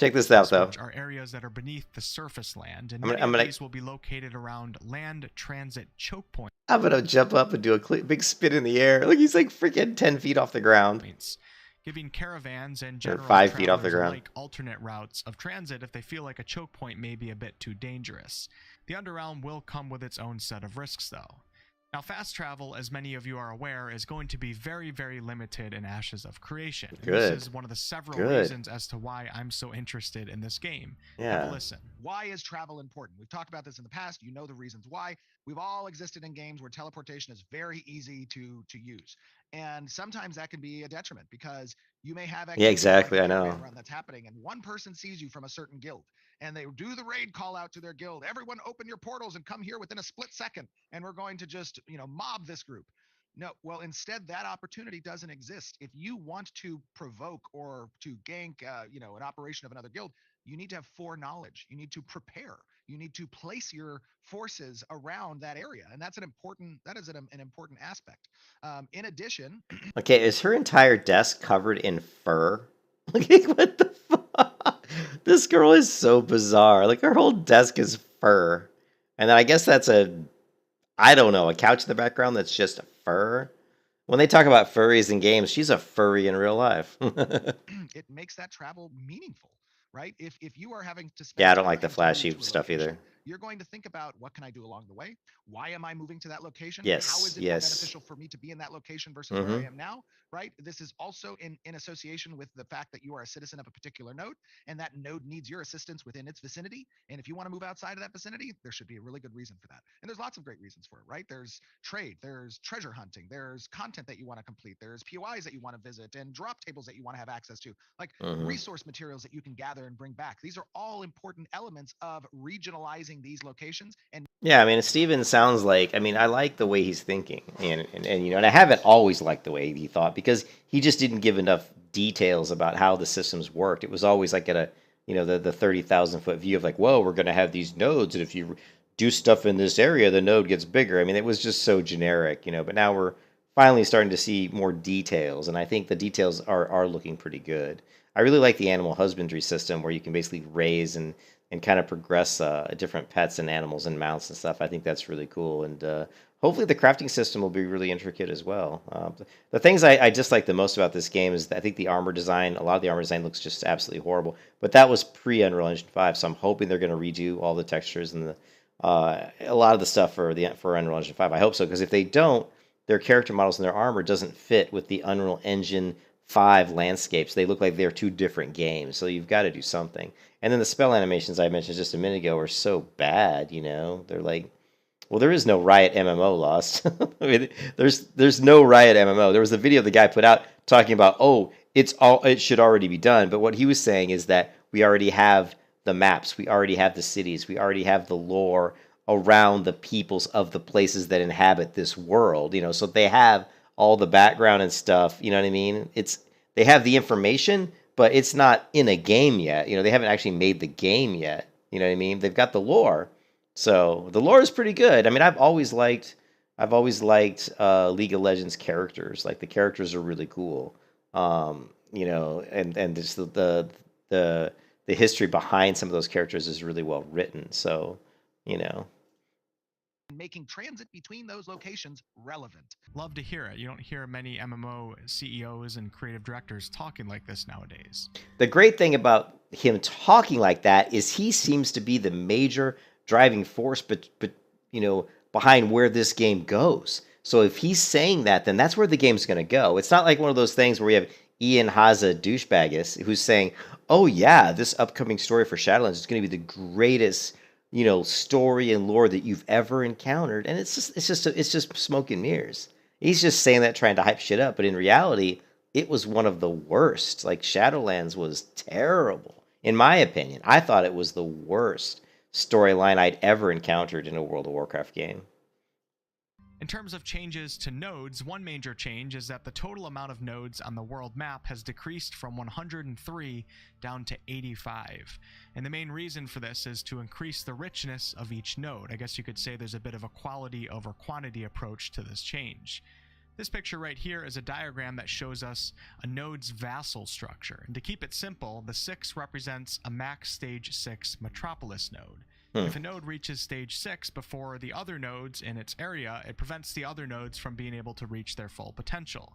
Check this out, though. Which are areas that are beneath the surface land, and many of these will be located around land transit choke points. I'm going to jump up and do a big spin in the air. Look, he's like freaking 10 feet off the ground. Giving caravans and general 5 feet off the ground. Like alternate routes of transit if they feel like a choke point may be a bit too dangerous. The Underrealm will come with its own set of risks though. Now, fast travel, as many of you are aware, is going to be very, very limited in Ashes of Creation. And Good. this is one of the several Good. reasons as to why I'm so interested in this game. Have Yeah. a listen. Why is travel important? We've talked about this in the past. You know the reasons why. We've all existed in games where teleportation is very easy to use. And sometimes that can be a detriment because you may have Yeah, activity exactly. like I a caravan know. run that's happening, and one person sees you from a certain guild, and they do the raid call out to their guild. Everyone open your portals and come here within a split second, and we're going to just, mob this group. No, well, instead, that opportunity doesn't exist. If you want to provoke or to gank, an operation of another guild, you need to have foreknowledge. You need to prepare. You need to place your forces around that area, and that is an important aspect. In addition, Okay, is her entire desk covered in fur? Like, what the fuck? This girl is so bizarre. Like, her whole desk is fur. And then I guess that's I don't know, a couch in the background that's just fur. When they talk about furries in games, she's a furry in real life. it makes that travel meaningful, right? If you are having to Yeah, I spend don't time like the to move flashy to a stuff location, either. you're going to think about what can I do along the way? Why am I moving to that location? How Yes, is it more yes. beneficial for me to be in that location versus where I Mm-hmm. am now, right? This is also in association with the fact that you are a citizen of a particular node, and that node needs your assistance within its vicinity. And if you want to move outside of that vicinity, there should be a really good reason for that. And there's lots of great reasons for it, right? There's trade, there's treasure hunting, there's content that you want to complete, there's POIs that you want to visit, and drop tables that you want to have access to. Like Mm-hmm. resource materials that you can gather and bring back. These are all important elements of regionalizing these locations. And Yeah, I mean, Steven sounds like, I mean, I like the way he's thinking. And I haven't always liked the way he thought because he just didn't give enough details about how the systems worked. It was always like at the 30,000 foot view of like, whoa, we're going to have these nodes. And if you do stuff in this area, the node gets bigger. I mean, it was just so generic, but now we're finally starting to see more details. And I think the details are looking pretty good. I really like the animal husbandry system where you can basically raise and kind of progress different pets and animals and mounts and stuff. I think that's really cool. And hopefully the crafting system will be really intricate as well. The things I dislike the most about this game is that I think the armor design, a lot of the armor design looks just absolutely horrible. But that was pre-Unreal Engine 5, so I'm hoping they're going to redo all the textures and a lot of the stuff for Unreal Engine 5. I hope so, because if they don't, their character models and their armor doesn't fit with the Unreal Engine 5 landscapes. They look like they're two different games, so you've got to do something. And then the spell animations I mentioned just a minute ago are so bad, They're like, well, there is no Riot MMO, Lost. I mean, there's no Riot MMO. There was a video the guy put out talking about, it should already be done. But what he was saying is that we already have the maps, we already have the cities, we already have the lore around the peoples of the places that inhabit this world, so they have all the background and stuff, you know what I mean? They have the information, but it's not in a game yet. They haven't actually made the game yet. You know what I mean? They've got the lore. So the lore is pretty good. I mean, I've always liked League of Legends characters. Like the characters are really cool. And just the history behind some of those characters is really well written. So, making transit between those locations relevant. Love to hear it. You don't hear many MMO CEOs and creative directors talking like this nowadays. The great thing about him talking like that is he seems to be the major driving force, behind where this game goes. So if he's saying that, then that's where the game's going to go. It's not like one of those things where we have Ian Haza douchebagus who's saying, "Oh yeah, this upcoming story for Shadowlands is going to be the greatest." Story and lore that you've ever encountered, and it's just smoke and mirrors. He's just saying that trying to hype shit up, but in reality, it was one of the worst. Like Shadowlands was terrible, in my opinion. I thought it was the worst storyline I'd ever encountered in a World of Warcraft game. In terms of changes to nodes, one major change is that the total amount of nodes on the world map has decreased from 103 down to 85. And the main reason for this is to increase the richness of each node. I guess you could say there's a bit of a quality over quantity approach to this change. This picture right here is a diagram that shows us a node's vassal structure. And to keep it simple, the 6 represents a max stage 6 metropolis node. If a node reaches stage 6 before the other nodes in its area, it prevents the other nodes from being able to reach their full potential.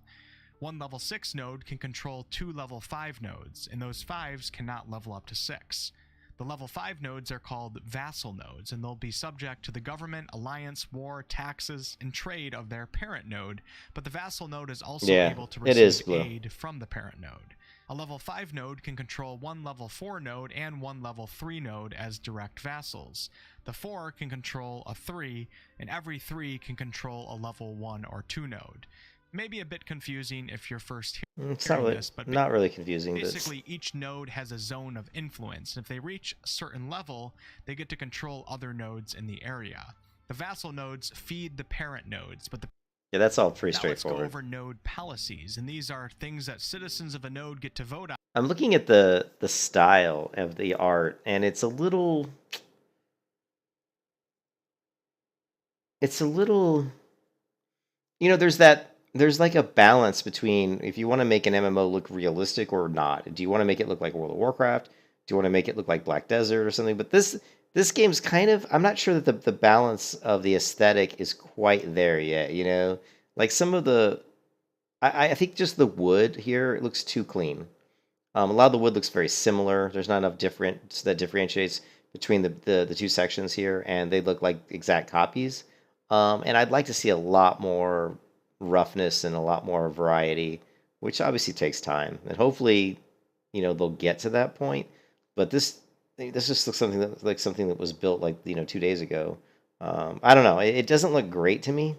One level 6 node can control 2 level 5 nodes, and those 5s cannot level up to 6. The level 5 nodes are called vassal nodes, and they'll be subject to the government, alliance, war, taxes, and trade of their parent node, but the vassal node is also Yeah, able to it is receive blue. aid from the parent node. A level 5 node can control one level 4 node and one level 3 node as direct vassals. The 4 can control a 3, and every 3 can control a level 1 or 2 node. Maybe a bit confusing if you're first It's hearing this, but not really confusing. But basically each node has a zone of influence, and if they reach a certain level, they get to control other nodes in the area. The vassal nodes feed the parent nodes, but yeah, that's all pretty now let's go straightforward. over node policies, and these are things that citizens of a node get to vote on. I'm looking at the style of the art, and it's a little there's like a balance between if you want to make an MMO look realistic or not. Do you want to make it look like World of Warcraft? Do you want to make it look like Black Desert or something? But this game's kind of, I'm not sure that the balance of the aesthetic is quite there yet, you know? Like some of the I think just the wood here, it looks too clean. A lot of the wood looks very similar. There's not enough difference that differentiates between the two sections here, and they look like exact copies. And I'd like to see a lot more roughness and a lot more variety, which obviously takes time. And hopefully, they'll get to that point. But this just looks something that was built 2 days ago. I don't know. It doesn't look great to me.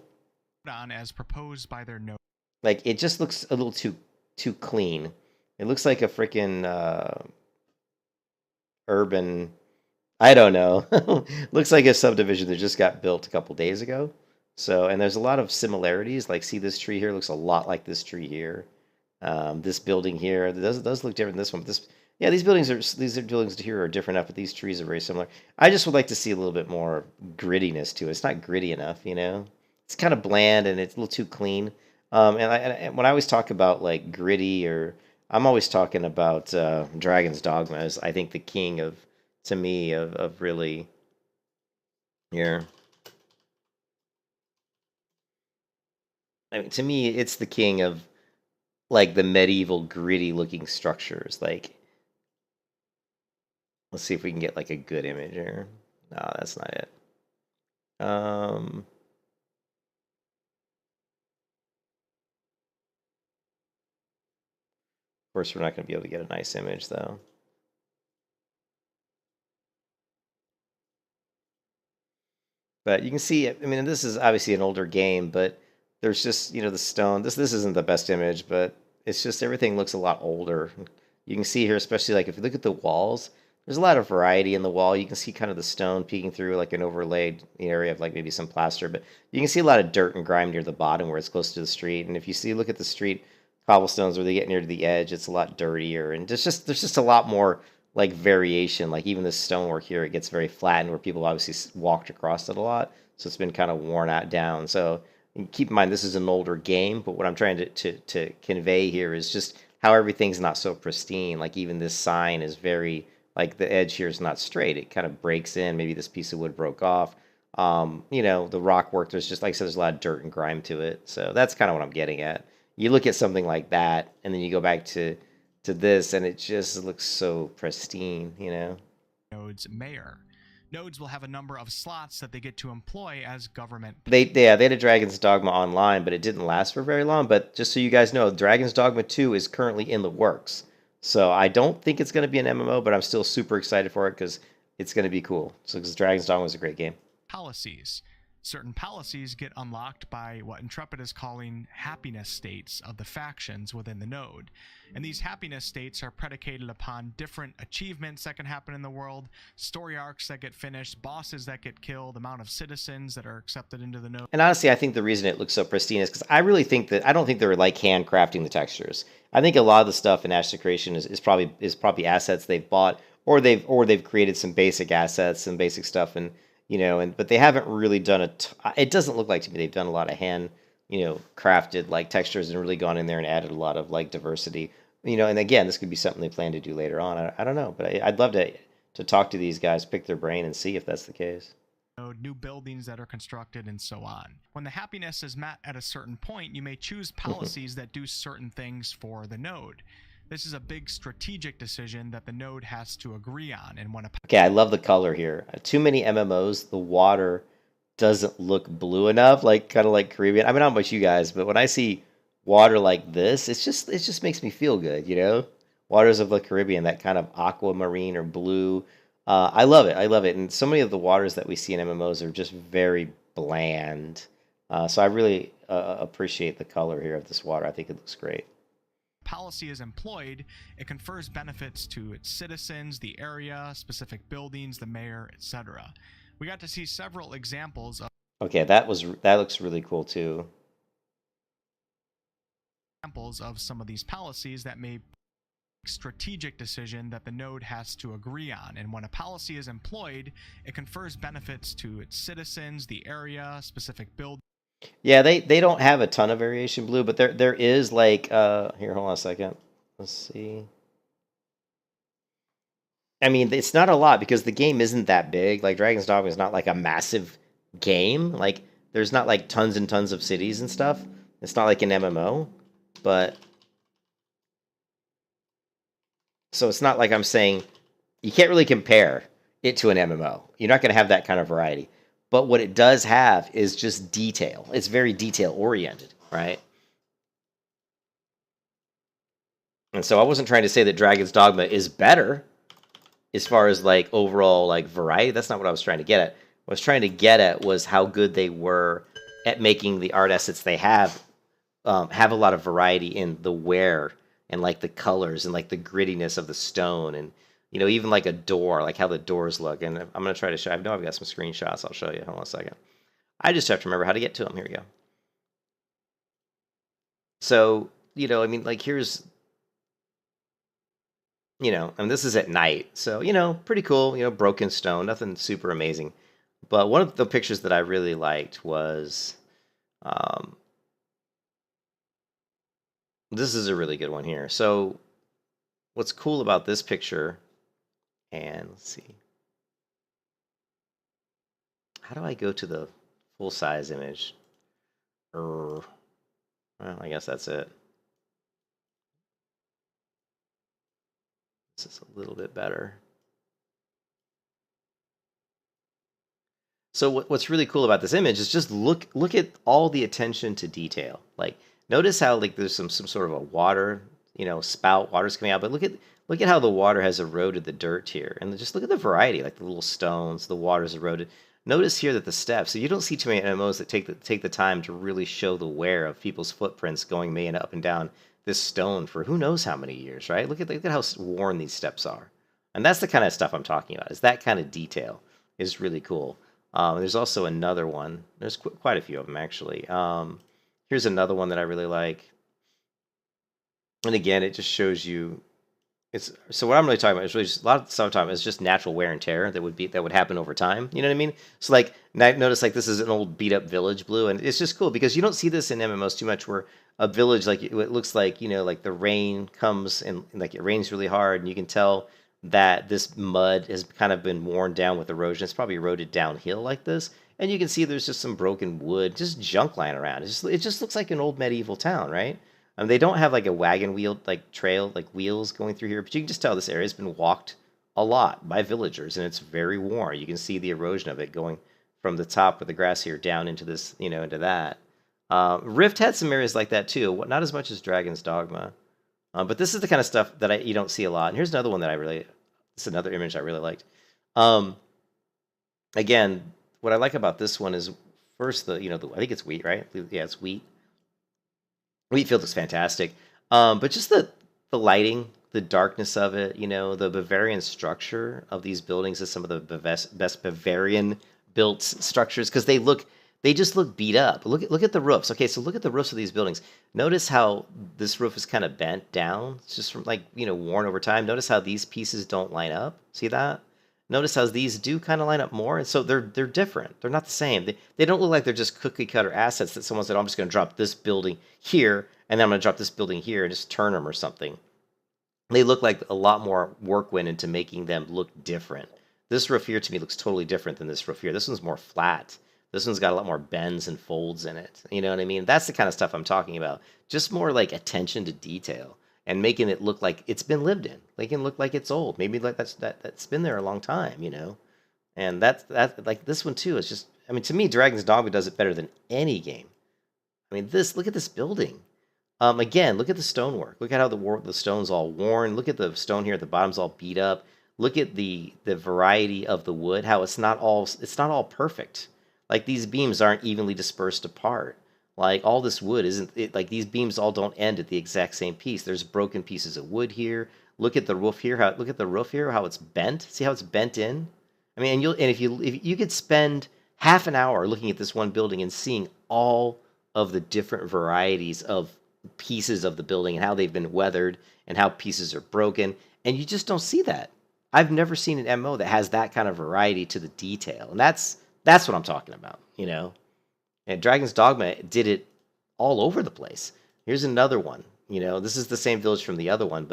On as proposed by their node. Like it just looks a little too clean. It looks like a freaking urban. I don't know. Looks like a subdivision that just got built a couple days ago. So, and there's a lot of similarities. Like, see, this tree here looks a lot like this tree here. This building here, it does look different than this one. But these buildings here are different enough, but these trees are very similar. I just would like to see a little bit more grittiness to it. It's not gritty enough, It's kind of bland and it's a little too clean. And when I always talk about like gritty, or I'm always talking about Dragon's Dogma as I think the king of really here. I mean, to me, it's the king of like the medieval gritty looking structures. Like, let's see if we can get like a good image here. No, that's not it. Of course, we're not going to be able to get a nice image though. But you can see, I mean, this is obviously an older game, but there's just, the stone. This isn't the best image, but it's just everything looks a lot older. You can see here, especially like if you look at the walls, there's a lot of variety in the wall. You can see kind of the stone peeking through like an overlaid area of like maybe some plaster, but you can see a lot of dirt and grime near the bottom where it's close to the street. And if you look at the street cobblestones where they get near to the edge, it's a lot dirtier. And there's just a lot more like variation. Like even this stonework here, it gets very flattened where people obviously walked across it a lot. So it's been kind of worn out down. So keep in mind, this is an older game, but what I'm trying to convey here is just how everything's not so pristine. Like even this sign is very, like the edge here is not straight. It kind of breaks in. Maybe this piece of wood broke off. The rock work, there's just, like I said, there's a lot of dirt and grime to it. So that's kind of what I'm getting at. You look at something like that, and then you go back to this, and it just looks so pristine, Nodes mayor. Nodes will have a number of slots that they get to employ as government. They had a Dragon's Dogma online, but it didn't last for very long. But just so you guys know, Dragon's Dogma 2 is currently in the works. So I don't think it's going to be an MMO, but I'm still super excited for it because it's going to be cool. So because Dragon's Dogma was a great game. Policies. Certain policies get unlocked by what Intrepid is calling happiness states of the factions within the node. And these happiness states are predicated upon different achievements that can happen in the world, story arcs that get finished, bosses that get killed, amount of citizens that are accepted into the node. And honestly, I think the reason it looks so pristine is because I don't think they're like handcrafting the textures. I think a lot of the stuff in Ashes of Creation is probably assets they've bought, or they've created some basic assets, some basic stuff, and but they haven't really done it doesn't look like to me they've done a lot of hand, crafted like textures and really gone in there and added a lot of like diversity, and again, this could be something they plan to do later on. I don't know, but I'd love to talk to these guys, pick their brain and see if that's the case. New buildings that are constructed, and so on. When the happiness is met at a certain point, you may choose policies that do certain things for the node. This is a big strategic decision that the node has to agree on, and when a Okay, I love the color here. Too many MMOs, the water doesn't look blue enough, like kind of like Caribbean. I mean, not much you guys, but when I see water like this, it just makes me feel good, you know? Waters of the Caribbean, that kind of aquamarine or blue. I love it. I love it. And so many of the waters that we see in MMOs are just very bland. So I really appreciate the color here of this water. I think it looks great. policy is employed, it confers benefits to its citizens, the area, specific buildings, the mayor, etc. We got to see several examples Okay, that looks really cool too. of some of these policies that may strategic decision that the node has to agree on, and when a policy is employed, it confers benefits to its citizens, the area, specific buildings. Yeah, they don't have a ton of variation blue, but there is like here, hold on a second. Let's see. I mean, it's not a lot because the game isn't that big. Like Dragon's Dogma is not like a massive game. Like there's not like tons and tons of cities and stuff. It's not like an MMO, but so it's not like I'm saying you can't really compare it to an MMO. You're not going to have that kind of variety. But what it does have is just detail. It's very detail oriented, right? And so I wasn't trying to say that Dragon's Dogma is better as far as like overall like variety. That's not what I was trying to get at. What I was trying to get at was how good they were at making the art assets they have a lot of variety in the wear and like the colors and like the grittiness of the stone and you know even like a door, like how the doors look. And I'm gonna try to show. I know I've got some screenshots. I'll show you. Hold on a second. I just have to remember how to get to them. Here we go. So you know, I mean, like here's you know, and this is at night, so you know, pretty cool. You know, broken stone, nothing super amazing. But one of the pictures that I really liked was, this is a really good one here. So, what's cool about this picture, and let's see, how do I go to the full size image? Well, I guess that's it. This is a little bit better. So what's really cool about this image is just look at all the attention to detail. Like notice how like there's some sort of a water, you know, spout, water's coming out, but look at how the water has eroded the dirt here. And just look at the variety, like the little stones, the water's eroded. Notice here that the steps, so you don't see too many MMOs that take the time to really show the wear of people's footprints going maybe up and down this stone for who knows how many years, right? Look at how worn these steps are. And that's the kind of stuff I'm talking about. Is that kind of detail is really cool. There's also another one. There's quite a few of them, actually. Here's another one that I really like. And again, it just shows you. So what I'm really talking about is really just a lot of stuff I'm talking about is just natural wear and tear that would happen over time. You know what I mean? So like notice like this is an old beat up village blue, and it's just cool because you don't see this in MMOs too much, where a village like it looks like like the rain comes and like it rains really hard, and you can tell that this mud has kind of been worn down with erosion. It's probably eroded downhill like this. And you can see there's just some broken wood, just junk lying around. It just looks like an old medieval town, right? They don't have like a wagon wheel, like trail, like wheels going through here, but you can just tell this area has been walked a lot by villagers and it's very worn. You can see the erosion of it going from the top of the grass here down into this, into that. Rift had some areas like that too, not as much as Dragon's Dogma. But this is the kind of stuff that you don't see a lot. And here's another one that this is another image I really liked. Again, what I like about this one is first I think it's wheat, right? Yeah, it's wheat. Wheat field looks fantastic. But just the lighting, the darkness of it, the Bavarian structure of these buildings is some of the best Bavarian built structures because they just look beat up. Look at the roofs. Okay, so look at the roofs of these buildings. Notice how this roof is kind of bent down. It's just from worn over time. Notice how these pieces don't line up. See that? Notice how these do kind of line up more. And so they're different. They're not the same. They don't look like they're just cookie cutter assets that someone said, I'm just going to drop this building here, and then I'm going to drop this building here and just turn them or something. They look like a lot more work went into making them look different. This roof here to me looks totally different than this roof here. This one's more flat. This one's got a lot more bends and folds in it. You know what I mean? That's the kind of stuff I'm talking about. Just more like attention to detail. and making it look like it's been lived in. Making it look like it's old. Maybe like that's been there a long time, you know. And that like this one too is just. I mean, to me, Dragon's Dogma does it better than any game. I mean, look at this building. Again, look at the stonework. Look at how the stone's all worn. Look at the stone here at the bottom's all beat up. Look at the variety of the wood. How it's not all perfect. Like these beams aren't evenly dispersed apart. Like all this wood isn't it, like these beams all don't end at the exact same piece. There's broken pieces of wood here. Look at the roof here. Look at the roof here. How it's bent. See how it's bent in. I mean, if you could spend half an hour looking at this one building and seeing all of the different varieties of pieces of the building and how they've been weathered and how pieces are broken, and you just don't see that. I've never seen an MMO that has that kind of variety to the detail, and that's what I'm talking about, you know. And Dragon's Dogma did it all over the place. Here's another one, you know. This is the same village from the other one,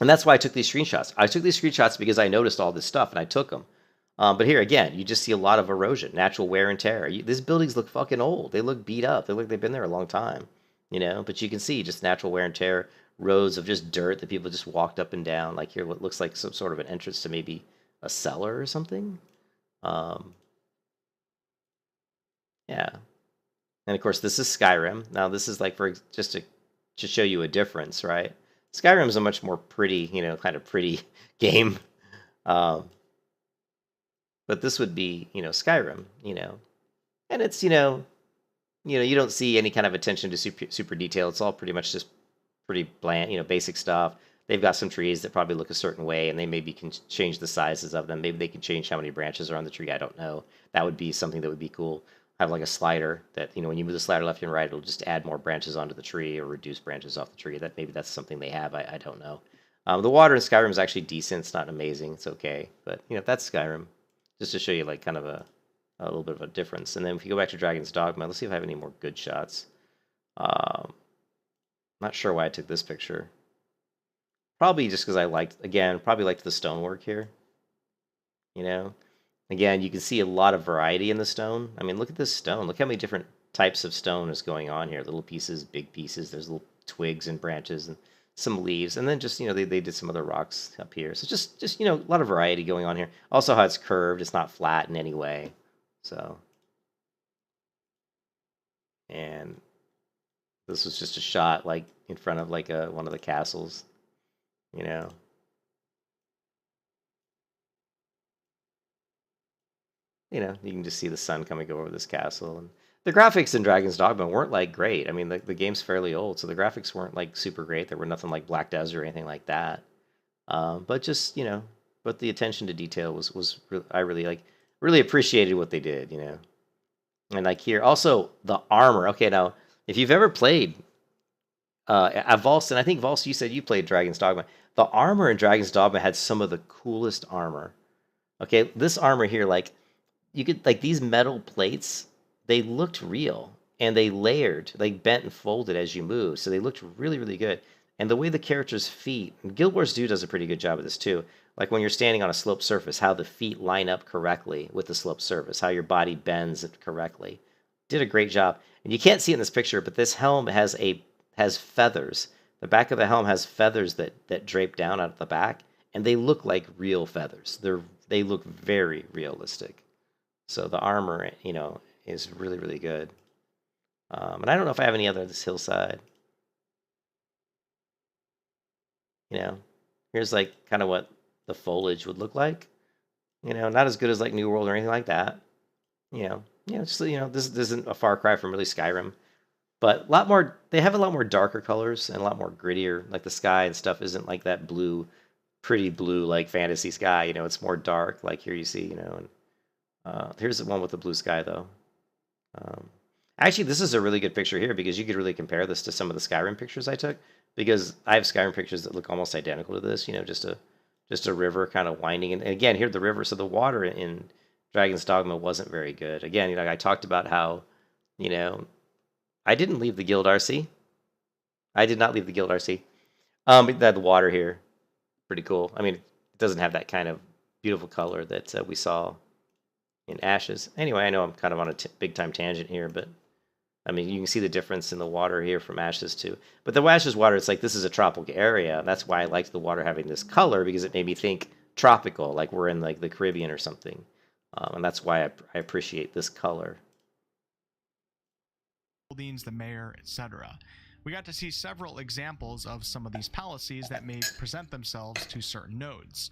and that's why I took these screenshots. I took these screenshots because I noticed all this stuff, and I took them. But here again, you just see a lot of erosion, natural wear and tear. These buildings look fucking old. They look beat up. They look like they've been there a long time, you know. But you can see just natural wear and tear, roads of just dirt that people just walked up and down. Like here, what looks like some sort of an entrance to maybe a cellar or something. Yeah, and of course this is Skyrim. Now this is like for just to show you a difference, right? Skyrim is a much more pretty, you know, kind of pretty game. But this would be, you know, Skyrim, you know, and it's, you know, you don't see any kind of attention to super detail. It's all pretty much just pretty bland, you know, basic stuff. They've got some trees that probably look a certain way, and they maybe can change the sizes of them. Maybe they can change how many branches are on the tree. I don't know. That would be something that would be cool. Have like a slider that, you know, when you move the slider left and right, it'll just add more branches onto the tree or reduce branches off the tree. Maybe that's something they have. I don't know. The water in Skyrim is actually decent. It's not amazing. It's okay, but you know, that's Skyrim. Just to show you like kind of a little bit of a difference. And then if you go back to Dragon's Dogma, let's see if I have any more good shots. Not sure why I took this picture. Probably just because probably liked the stonework here. You know, again, you can see a lot of variety in the stone. I mean, look at this stone. Look how many different types of stone is going on here. Little pieces, big pieces. There's little twigs and branches and some leaves, and then just, you know, they did some other rocks up here. So just you know, a lot of variety going on here. Also how it's curved, it's not flat in any way. So, and this was just a shot like in front of like one of the castles, you know. You know, you can just see the sun coming over this castle, and the graphics in Dragon's Dogma weren't like great. I mean, the game's fairly old, so the graphics weren't like super great. There were nothing like Black Desert or anything like that. But just, you know, but the attention to detail was I really appreciated what they did, you know. And like here, also the armor. Okay, now if you've ever played Vols, and I think Vols, you said you played Dragon's Dogma. The armor in Dragon's Dogma had some of the coolest armor. Okay, this armor here, like you could like these metal plates. They looked real, and they layered, like bent and folded as you moved, so they looked really, really good. And the way the character's feet, and Guild Wars 2 does a pretty good job of this too. Like when you're standing on a sloped surface, how the feet line up correctly with the sloped surface, how your body bends it correctly. Did a great job. And you can't see it in this picture, but this helm has feathers. The back of the helm has feathers that drape down out of the back, and they look like real feathers. They look very realistic. So the armor, you know, is really, really good. And I don't know if I have any other this hillside. You know, here's like kind of what the foliage would look like. You know, not as good as like New World or anything like that. You know, just, you know, this isn't a far cry from really Skyrim, but a lot more. They have a lot more darker colors and a lot more grittier. Like the sky and stuff isn't like that blue, pretty blue like fantasy sky. You know, it's more dark. Like here you see, you know, and here's the one with the blue sky though. Actually, this is a really good picture here because you could really compare this to some of the Skyrim pictures I took, because I have Skyrim pictures that look almost identical to this. You know, just a river kind of winding, and again here the river. So the water in Dragon's Dogma wasn't very good. Again, you know, I talked about how, you know, I didn't leave the Guild RC. I did not leave the Guild RC. The water here, pretty cool. I mean, it doesn't have that kind of beautiful color that we saw in Ashes. Anyway, I know I'm kind of on a big time tangent here, but I mean, you can see the difference in the water here from Ashes too. But the Ashes water, it's like this is a tropical area. That's why I liked the water having this color, because it made me think tropical, like we're in like the Caribbean or something. And that's why I appreciate this color. Buildings, the mayor, etc. We got to see several examples of some of these palaces that may present themselves to certain nodes.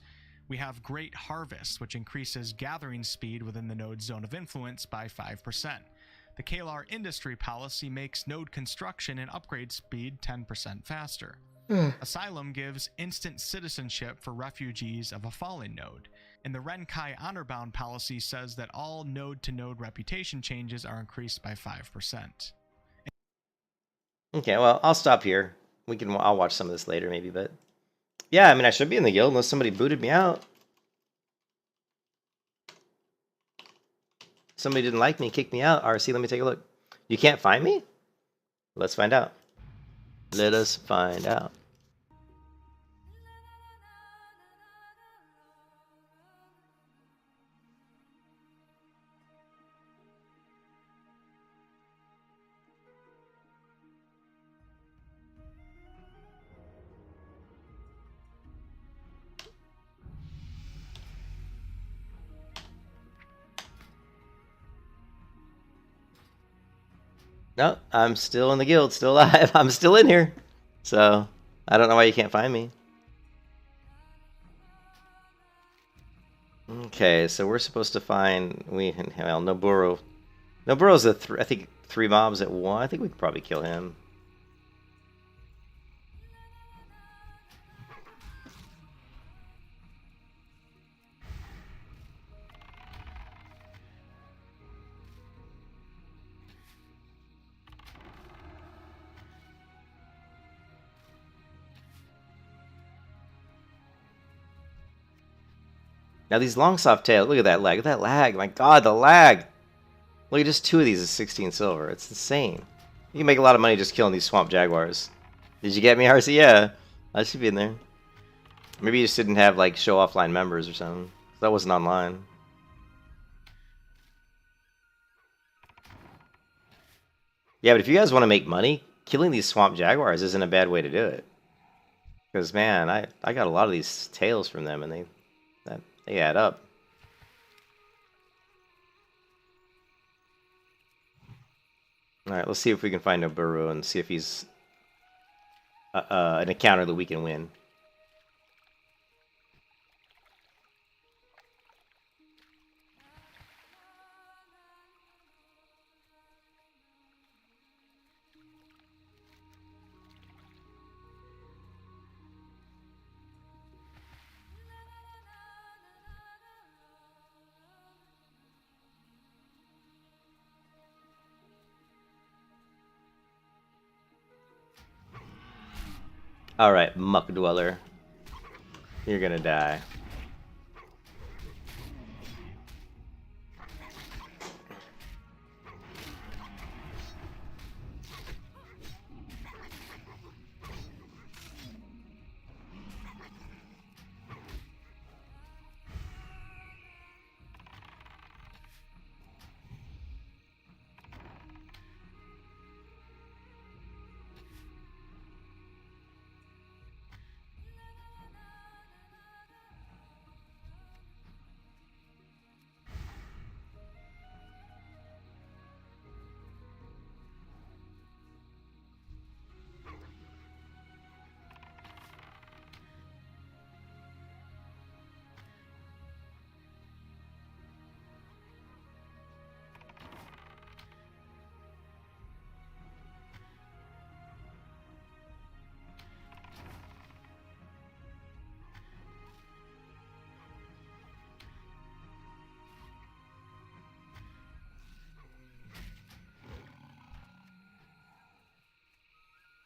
We have Great Harvest, which increases gathering speed within the node's zone of influence by 5%. The Kalar Industry Palace makes node construction and upgrade speed 10% faster. Asylum gives instant citizenship for refugees of a fallen node. And the Renkai Honorbound Palace says that all node-to-node reputation changes are increased by 5%. Okay, well, I'll stop here. I'll watch some of this later, maybe, but yeah, I mean, I should be in the guild unless somebody booted me out. Somebody didn't like me, kicked me out. RC, let me take a look. You can't find me? Let's find out. Let us find out. No, I'm still in the guild, still alive. I'm still in here. So, I don't know why you can't find me. Okay, so we're supposed to find... Well, Noburo. Noburo's I think 3 mobs at 1. I think we could probably kill him. Now these long soft tails, look at that lag. Look at that lag. My god, the lag. Look at just 2 of these is 16 silver. It's insane. You can make a lot of money just killing these swamp jaguars. Did you get me, RC? Yeah. I should be in there. Maybe you just didn't have like show offline members or something. That wasn't online. Yeah, but if you guys want to make money, killing these swamp jaguars isn't a bad way to do it. Because man, I got a lot of these tails from them, and they add up. Alright, let's see if we can find Noburo and see if he's an encounter that we can win. Alright, Muck Dweller. You're gonna die.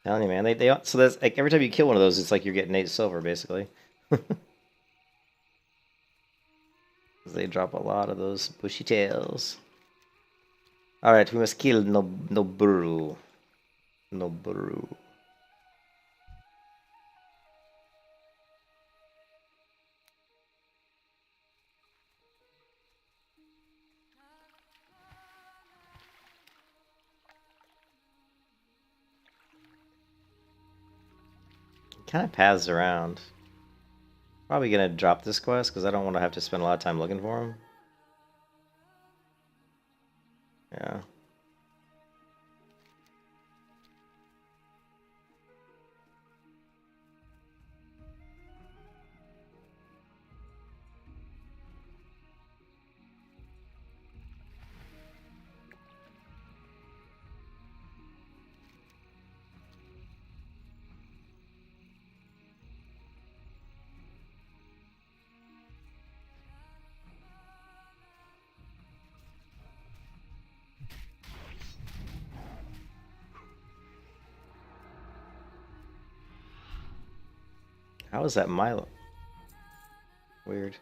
Telling you, man. So that's like every time you kill one of those, it's like you're getting 8 silver, basically. They drop a lot of those bushy tails. Alright, we must kill Noburo. Noburo. Kind of paths around. Probably gonna drop this quest because I don't want to have to spend a lot of time looking for him. Yeah. How is that Milo? Weird.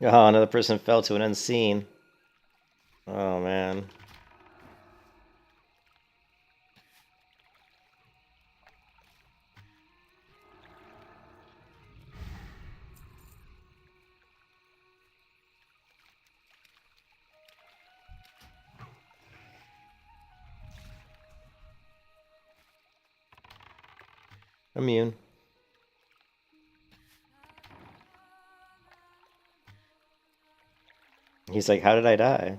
Oh, another person fell to an unseen. Oh, man. Immune. He's like, how did I die?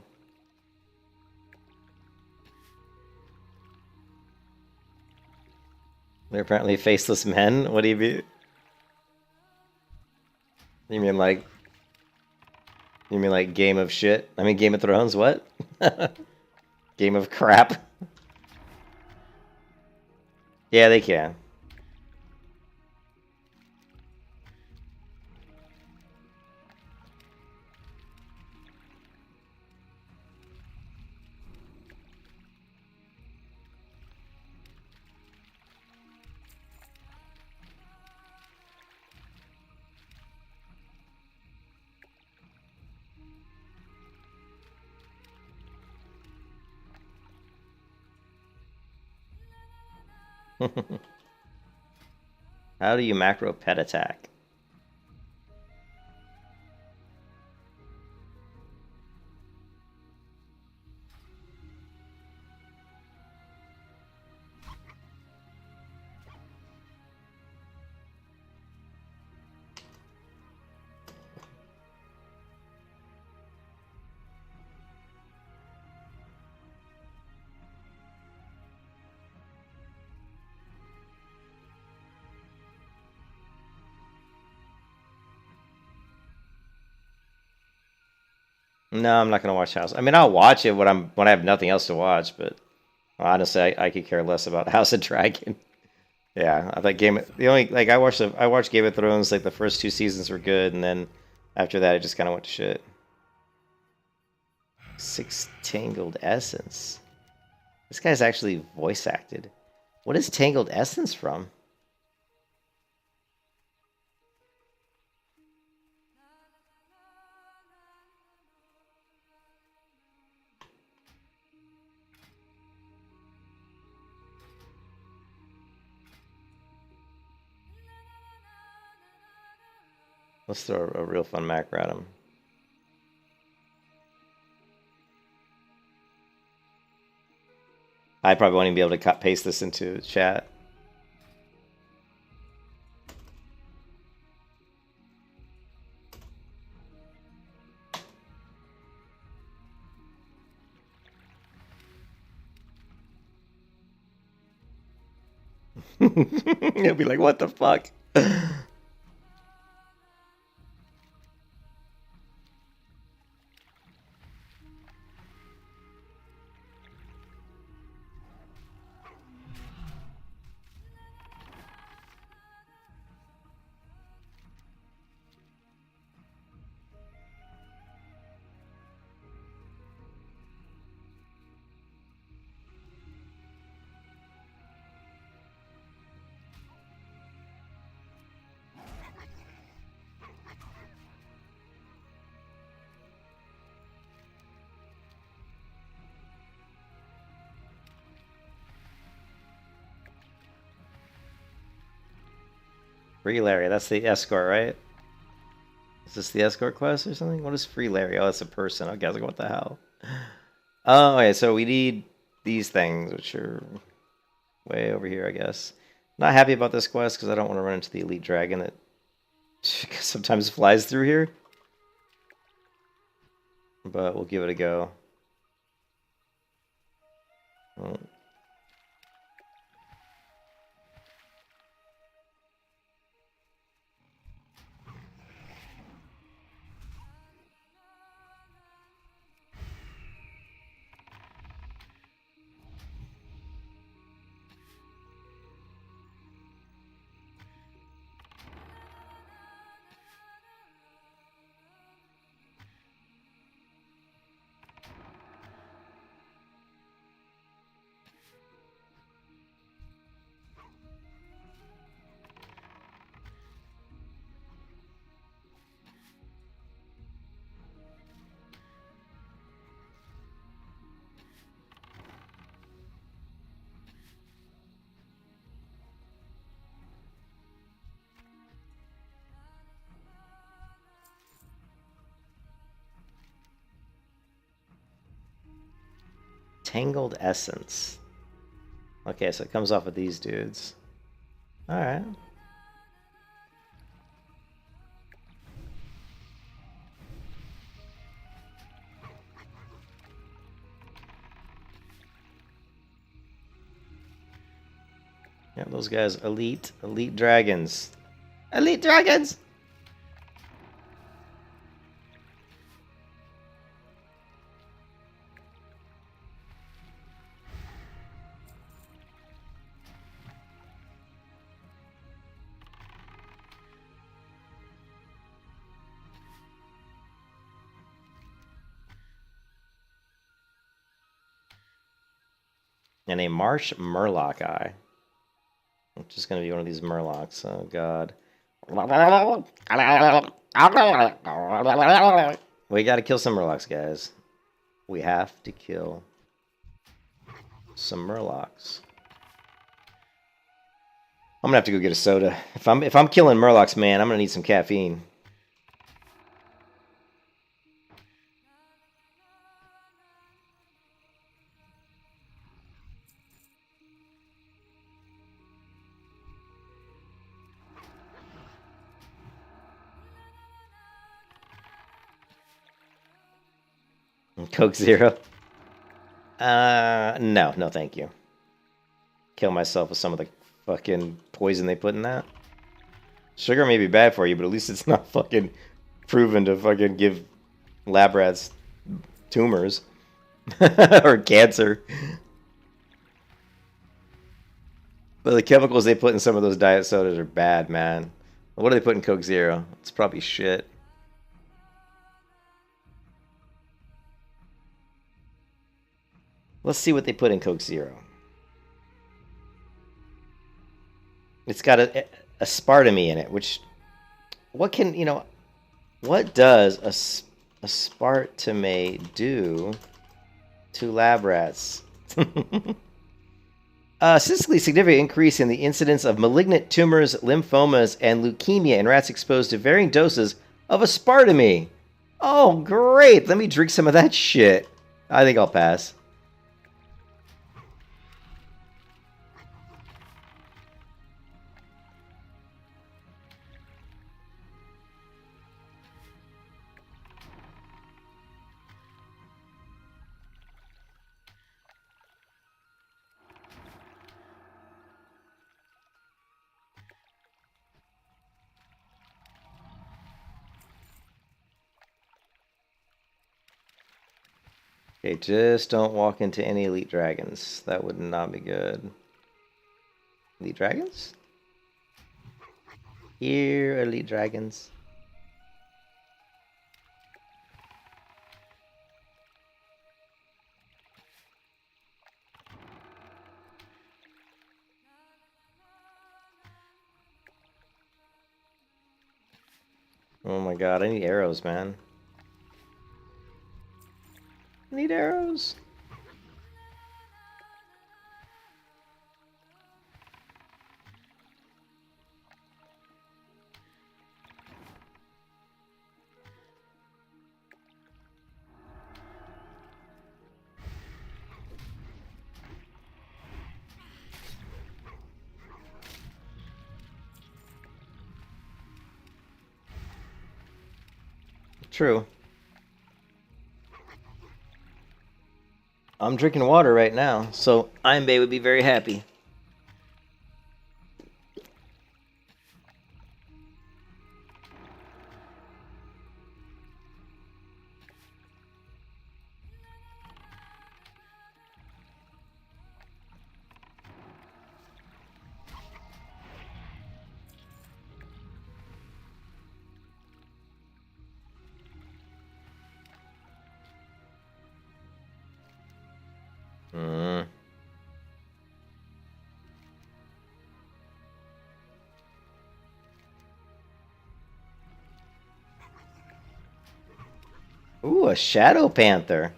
They're apparently faceless men? What do you mean? You mean like... You mean like Game of Shit? I mean Game of Thrones, what? Game of Crap? Yeah, they can. How do you macro pet attack? No, I'm not gonna watch House. I mean, I'll watch it when I have nothing else to watch. But honestly, I could care less about House of Dragon. Yeah, I thought the only like I watched Game of Thrones, like the first 2 seasons were good, and then after that it just kind of went to shit. 6 Tangled Essence. This guy's actually voice acted. What is Tangled Essence from? Let's throw a real fun macro at him. I probably won't even be able to paste this into chat. He'll be like, what the fuck? Free Larry, that's the escort, right? Is this the escort quest or something? What is Free Larry? Oh, that's a person. Okay, I was like, what the hell? Oh, okay, so we need these things, which are way over here, I guess. Not happy about this quest because I don't want to run into the Elite Dragon that sometimes flies through here. But we'll give it a go. Oh. Tangled Essence. Okay, so it comes off of these dudes. Alright. Yeah, those guys, elite dragons. Elite dragons! And a Marsh Murloc eye. Which is going to be one of these Murlocs. Oh, God. We got to kill some Murlocs, guys. We have to kill some Murlocs. I'm going to have to go get a soda. If I'm killing Murlocs, man, I'm going to need some caffeine. Coke Zero? No, thank you. Kill myself with some of the fucking poison they put in that. Sugar may be bad for you, but at least it's not fucking proven to fucking give lab rats tumors or cancer. But the chemicals they put in some of those diet sodas are bad, man. What do they put in Coke Zero? It's probably shit. Let's see what they put in Coke Zero. It's got aspartame in it, which... What can, you know... What does aspartame do to lab rats? Statistically significant increase in the incidence of malignant tumors, lymphomas, and leukemia in rats exposed to varying doses of aspartame. Oh, great! Let me drink some of that shit. I think I'll pass. Okay, just don't walk into any elite dragons. That would not be good. Elite dragons? Here, elite dragons. Oh my god, I need arrows, man. I need arrows. True. I'm drinking water right now, so Imbe would be very happy. Ooh, a Shadow Panther.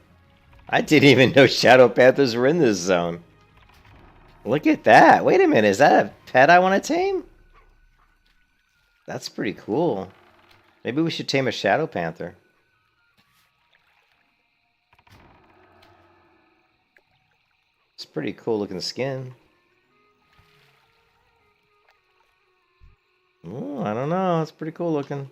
I didn't even know Shadow Panthers were in this zone. Look at that. Wait a minute, is that a pet I want to tame? That's pretty cool. Maybe we should tame a Shadow Panther. It's pretty cool looking skin. Ooh, I don't know. It's pretty cool looking.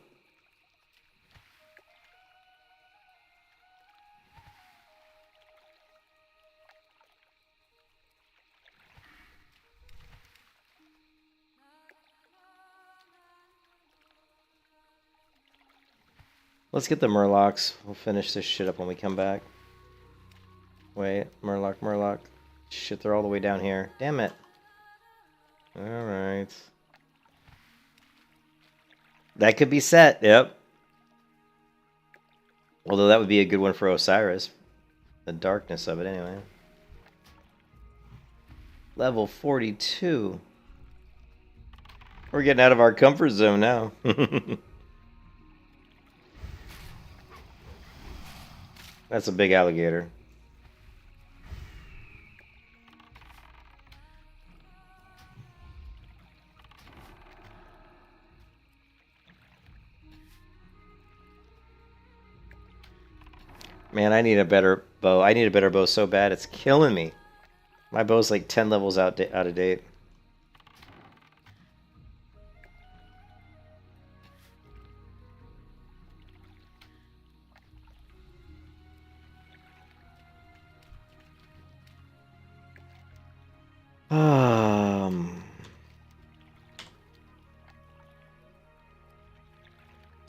Let's get the Murlocs. We'll finish this shit up when we come back. Wait, Murloc. Shit, they're all the way down here. Damn it. Alright. That could be set, yep. Although that would be a good one for Osiris. The darkness of it, anyway. Level 42. We're getting out of our comfort zone now. That's a big alligator. Man, I need a better bow. I need a better bow so bad, it's killing me. My bow's like 10 levels out of date.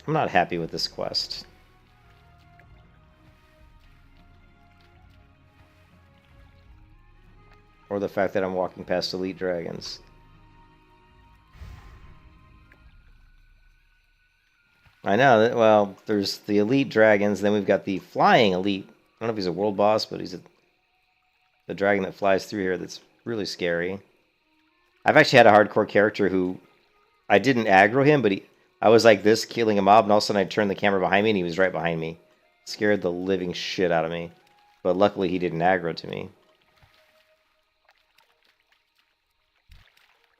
I'm not happy with this quest. Or the fact that I'm walking past elite dragons. I know that, well, there's the elite dragons, then we've got the flying elite. I don't know if he's a world boss, but he's the dragon that flies through here that's really scary. I've actually had a hardcore character who I didn't aggro him, but I was like this, killing a mob, and all of a sudden I turned the camera behind me, and he was right behind me. Scared the living shit out of me. But luckily he didn't aggro to me.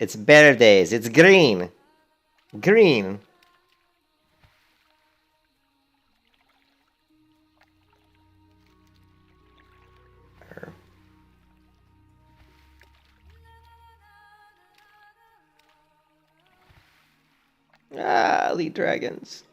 It's verdes. It's green. Green. Ah, elite dragons.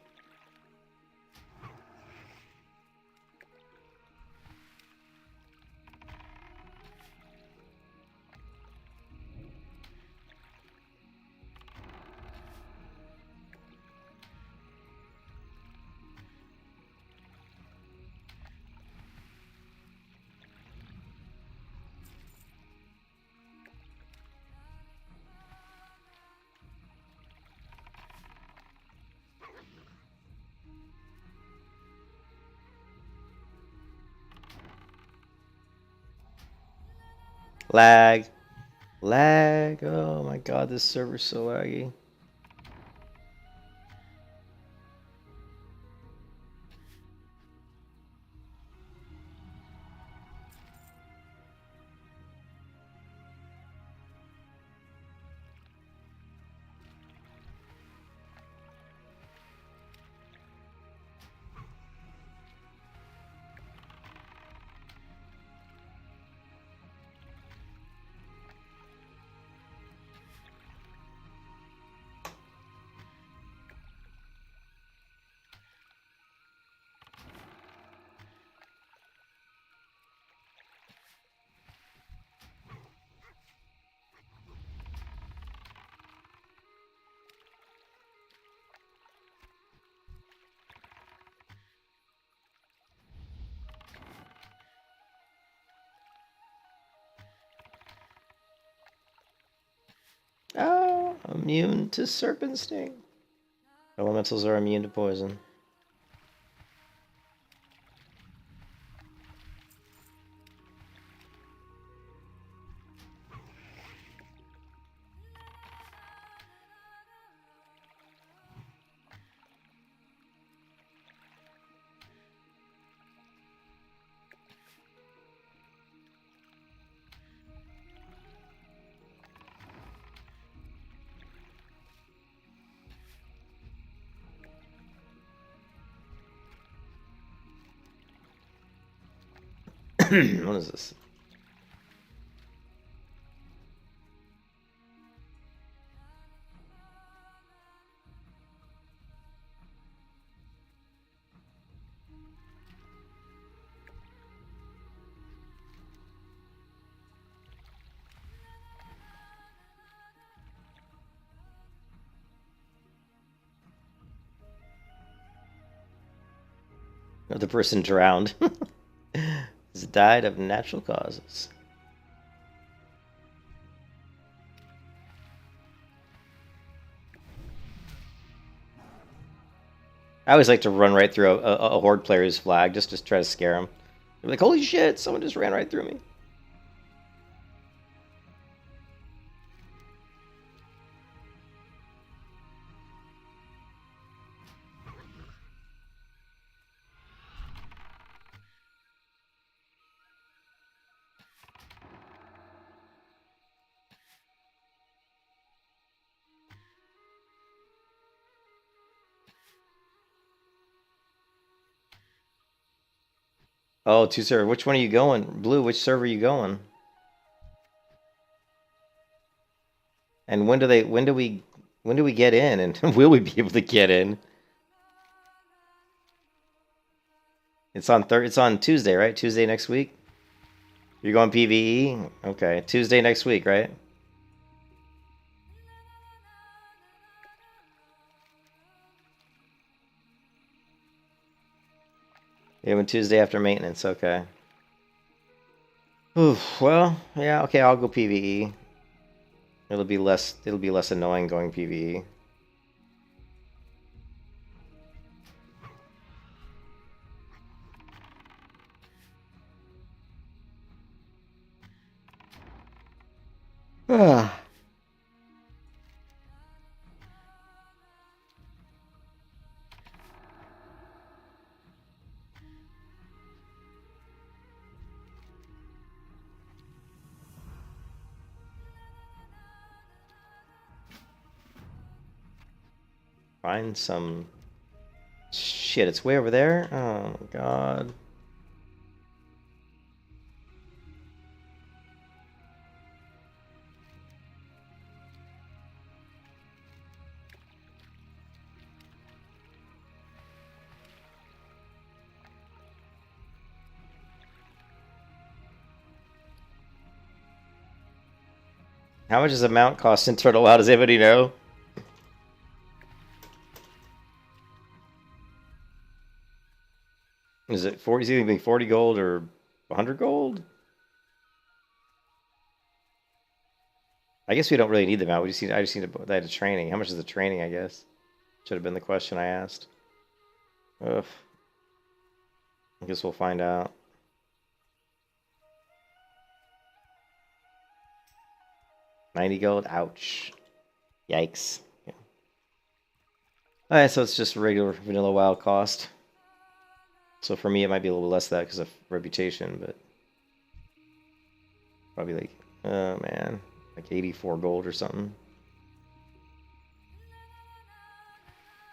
Lag. Lag. Oh my god, this server's so laggy. Oh, immune to serpent sting. Elementals are immune to poison. What is this? Oh, the person drowned. Has died of natural causes. I always like to run right through a horde player's flag just to try to scare them. They're like, holy shit, someone just ran right through me. Oh, two server. Which one are you going? Blue, which server are you going? And when do we get in? And will we be able to get in? It's on Tuesday, right? Tuesday next week? You're going PvE? Okay. Tuesday next week, right? Yeah, when Tuesday after maintenance, okay. Oof, well, yeah, okay, I'll go PvE. It'll be less annoying going PvE. Ah. Find some shit. It's way over there. Oh my god. How much does a mount cost in Turtle WoW? Does anybody know? Is it 40? Is it either 40 gold or 100 gold? I guess we don't really need the mount. I just need a training. How much is the training? I guess should have been the question I asked. Ugh. I guess we'll find out. $90 gold. Ouch. Yikes. Yeah. Alright, so it's just regular vanilla WoW cost. So for me, it might be a little less of that because of reputation, but probably like, oh man, like 84 gold or something.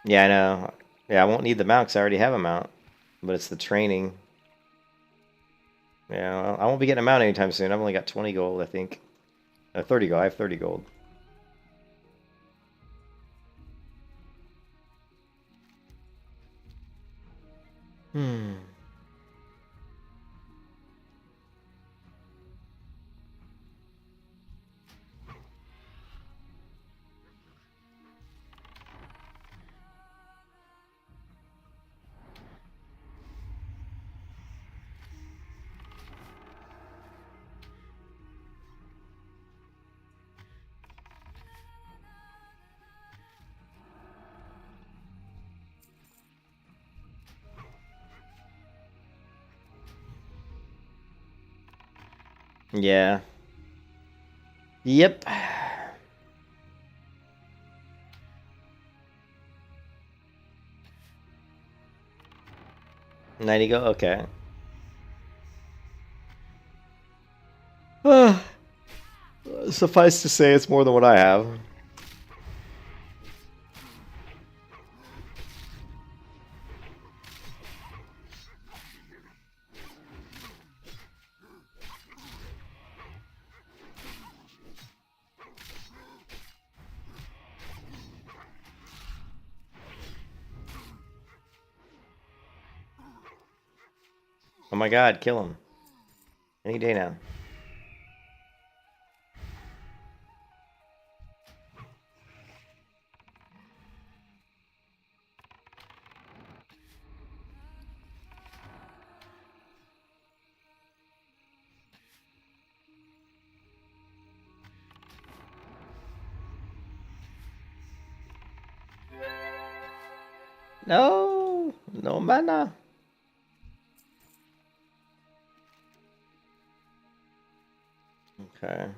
Yeah, I know. Yeah, I won't need the mount because I already have a mount, but it's the training. Yeah, well, I won't be getting a mount anytime soon. I've only got 20 gold, I think. 30 gold. I have 30 gold. Hmm. Yeah. Yep. $90 go? Okay. Suffice to say, it's more than what I have. Oh my god, kill him. Any day now. No, no mana. Okay.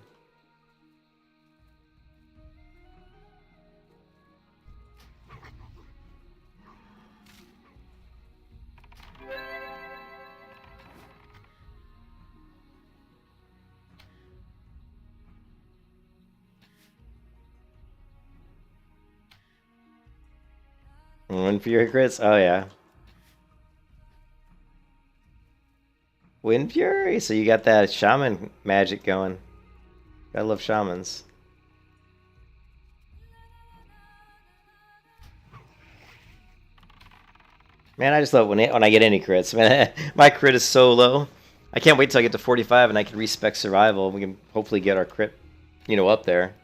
Wind Fury crits? Oh yeah. Wind Fury? So you got that shaman magic going. I love shamans. Man, I just love when I get any crits. Man, my crit is so low. I can't wait till I get to 45 and I can respec survival. We can hopefully get our crit, up there.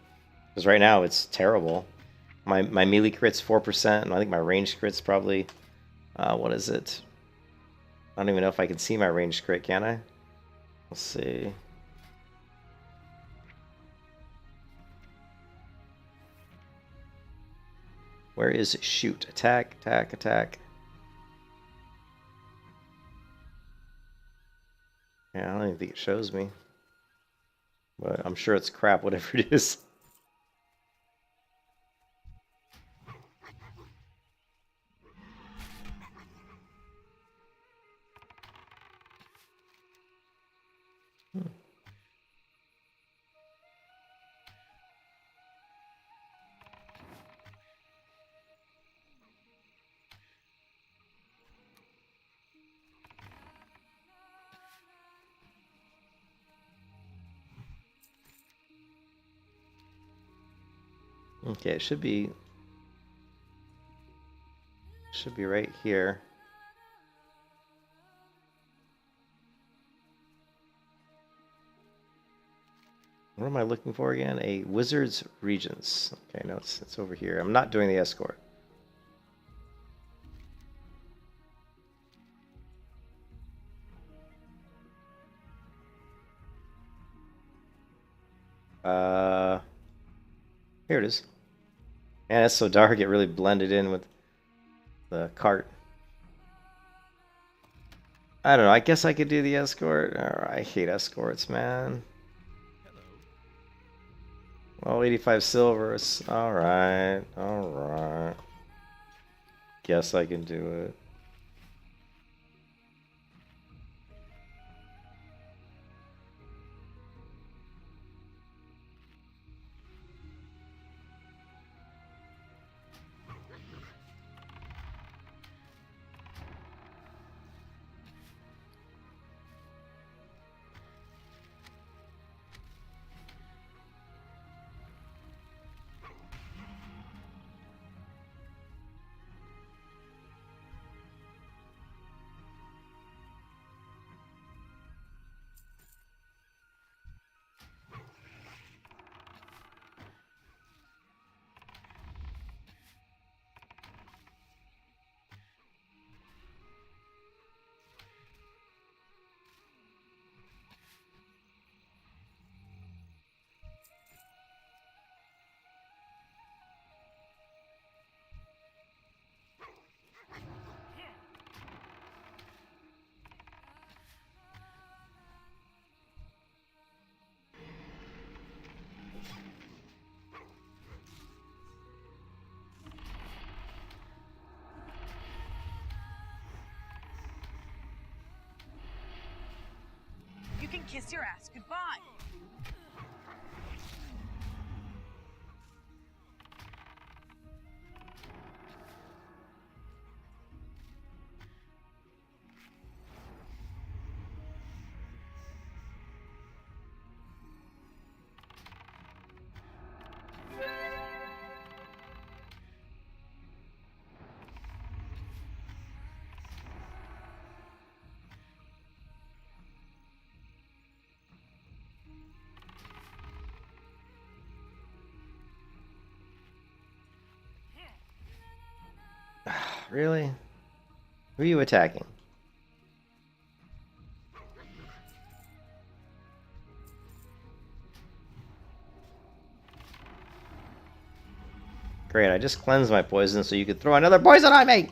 Because right now it's terrible. My melee crit's 4%, and I think my range crit's probably, what is it? I don't even know if I can see my range crit, can I? Let's see. Where is shoot? Attack, attack, attack. Yeah, I don't even think it shows me. But I'm sure it's crap, whatever it is. Okay, it should be right here. What am I looking for again? A wizard's regents. Okay, no, it's over here. I'm not doing the escort. Here it is. Man, it's so dark. It really blended in with the cart. I don't know. I guess I could do the escort. I hate escorts, man. Well, 85 silver. Alright. Alright. Guess I can do it. You can kiss your ass goodbye. Really? Who are you attacking? Great, I just cleansed my poison so you could throw another poison on me!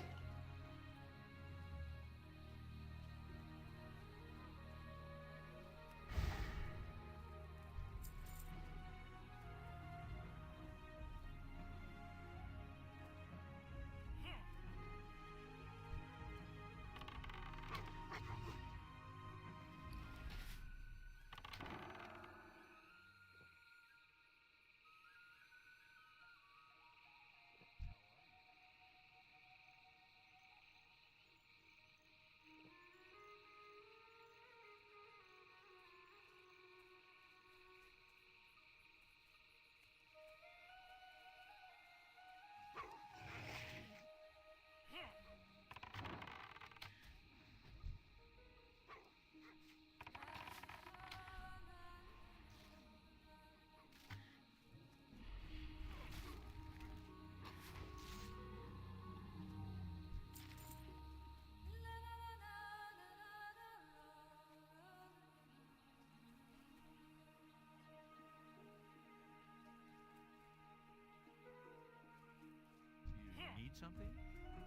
something?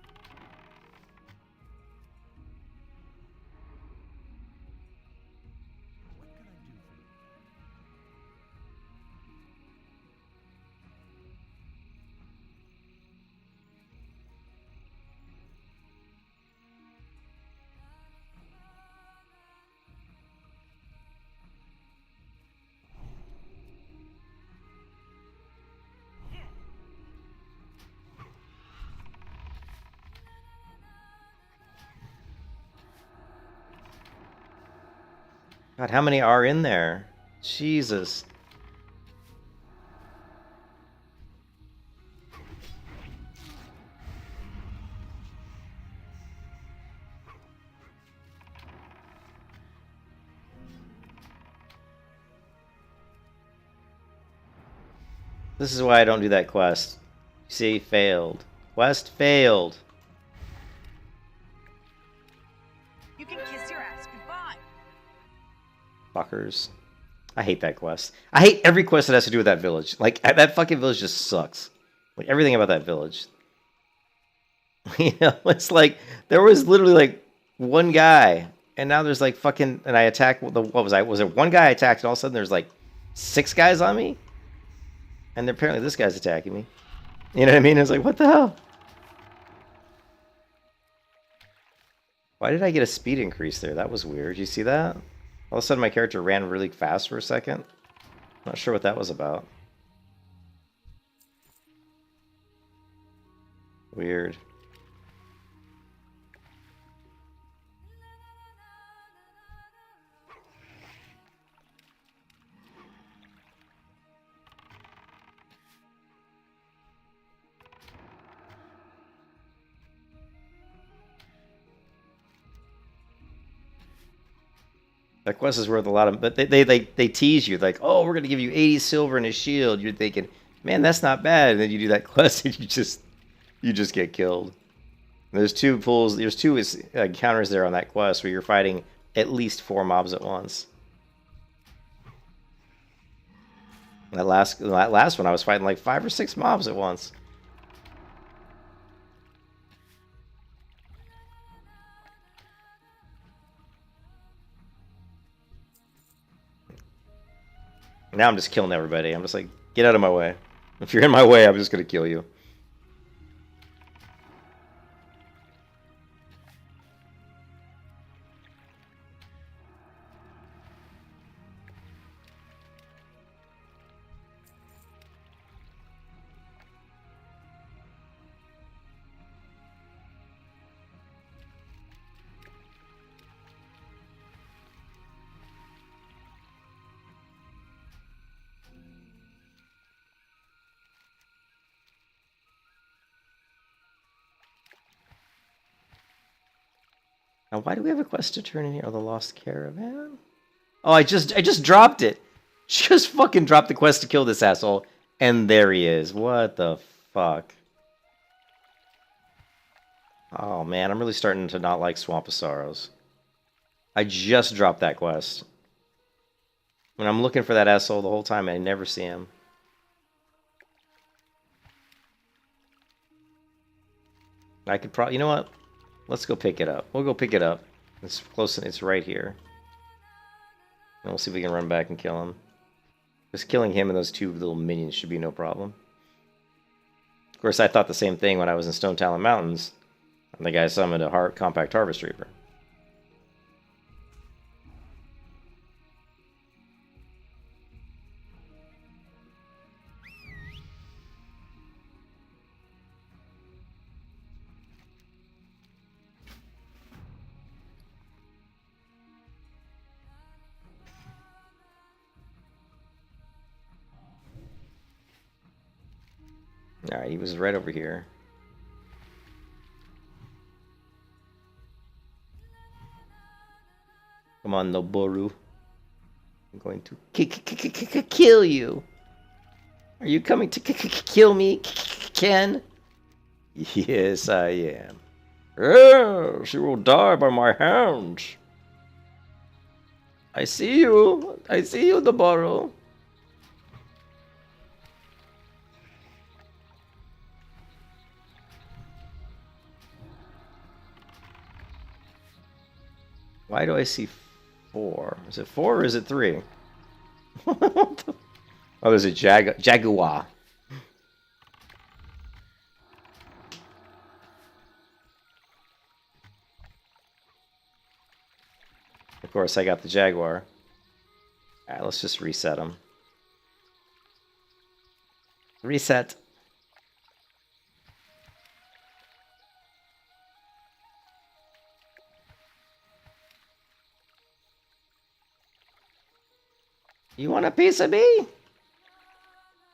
What can I do for you? God, how many are in there? Jesus. This is why I don't do that quest. See, failed. Quest failed. You can kiss your ass goodbye. Fuckers. I hate that quest. I hate every quest that has to do with that village. Like, that fucking village just sucks. Like, everything about that village. You know, it's like, there was literally, like, one guy, and now there's, like, fucking, and I attack, what was I? Was it one guy I attacked, and all of a sudden there's, like, 6 guys on me? And apparently this guy's attacking me. You know what I mean? It's like, what the hell? Why did I get a speed increase there? That was weird. You see that? All of a sudden my character ran really fast for a second. Not sure what that was about. Weird. That quest is worth a lot of, but they tease you like, oh, we're gonna give you 80 silver and a shield. You're thinking, man, that's not bad. And then you do that quest and you just get killed. And there's two pulls. There's two encounters there on that quest where you're fighting at least 4 mobs at once. That last one, I was fighting like 5 or 6 mobs at once. Now I'm just killing everybody. I'm just like, get out of my way. If you're in my way, I'm just gonna kill you. Now, why do we have a quest to turn in here? Oh, the Lost Caravan? Oh, I just dropped it. Just fucking dropped the quest to kill this asshole. And there he is. What the fuck? Oh, man. I'm really starting to not like Swamp of Sorrows. I just dropped that quest. When I'm looking for that asshole the whole time, I never see him. I could probably... You know what? Let's go pick it up. We'll go pick it up. It's close. It's right here. And we'll see if we can run back and kill him. Just killing him and those 2 little minions should be no problem. Of course, I thought the same thing when I was in Stone Talon Mountains. And the guy summoned a compact Harvest Reaper. Alright, he was right over here. Come on, Noboru. I'm going to kill you. Are you coming to kill me, Ken? Yes, I am. Yes, you will die by my hands. I see you. I see you, Noboru. Why do I see 4? Is it 4 or is it 3? Oh, there's a jaguar. Of course, I got the jaguar. Alright, let's just reset them. Reset. You want a piece of me?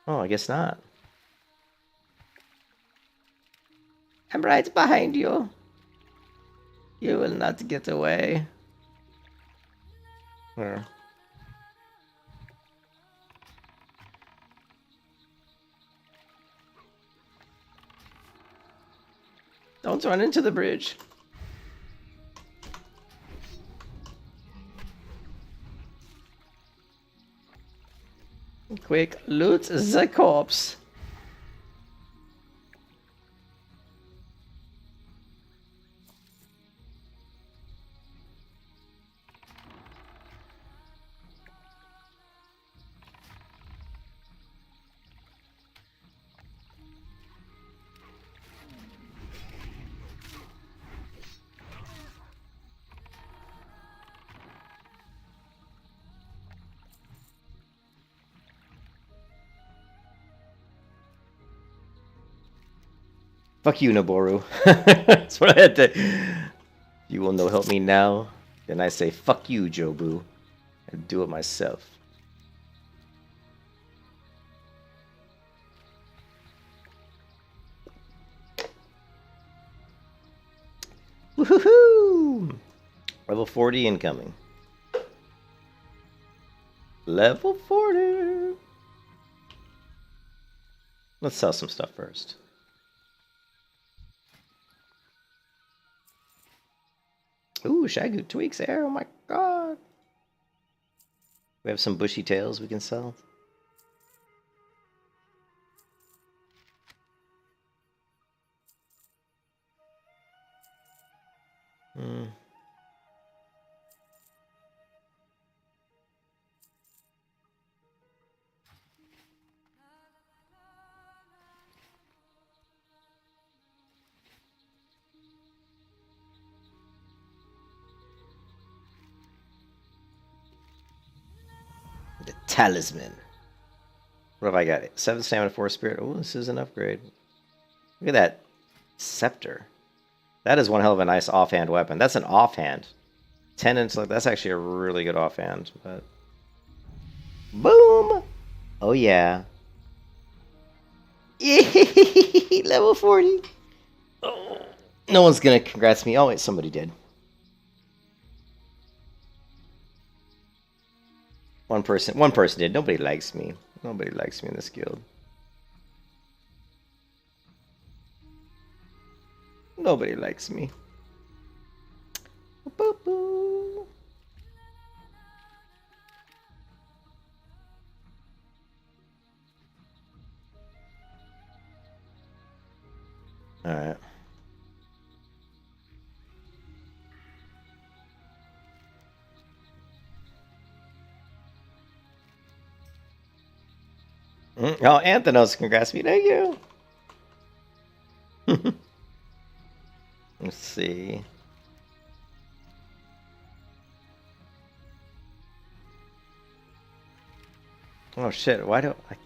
Oh, I guess not. I'm right behind you. You will not get away. Where? Don't run into the bridge. Quick, loot the corpse. Fuck you, Noboru. That's what I had to. You will no help me now. Then I say, fuck you, Jobu. And do it myself. Woohoo! Level 40 incoming. Level 40. Let's sell some stuff first. Ooh, Shagu tweaks air. Oh my god. We have some bushy tails we can sell. Hmm. The talisman. What have I got? 7 stamina, 4 spirit. Oh, this is an upgrade. Look at that scepter. That is one hell of a nice offhand weapon. That's an offhand. 10 intellect. That's actually a really good offhand. But boom! Oh yeah. Level 40. Oh. No one's gonna congrats me. Oh wait, somebody did. One person did. Nobody likes me. Nobody likes me in this guild. Nobody likes me. Boop, boop. All right. Oh, Anthenos, congrats me. Thank you. Let's see. Oh shit, why do I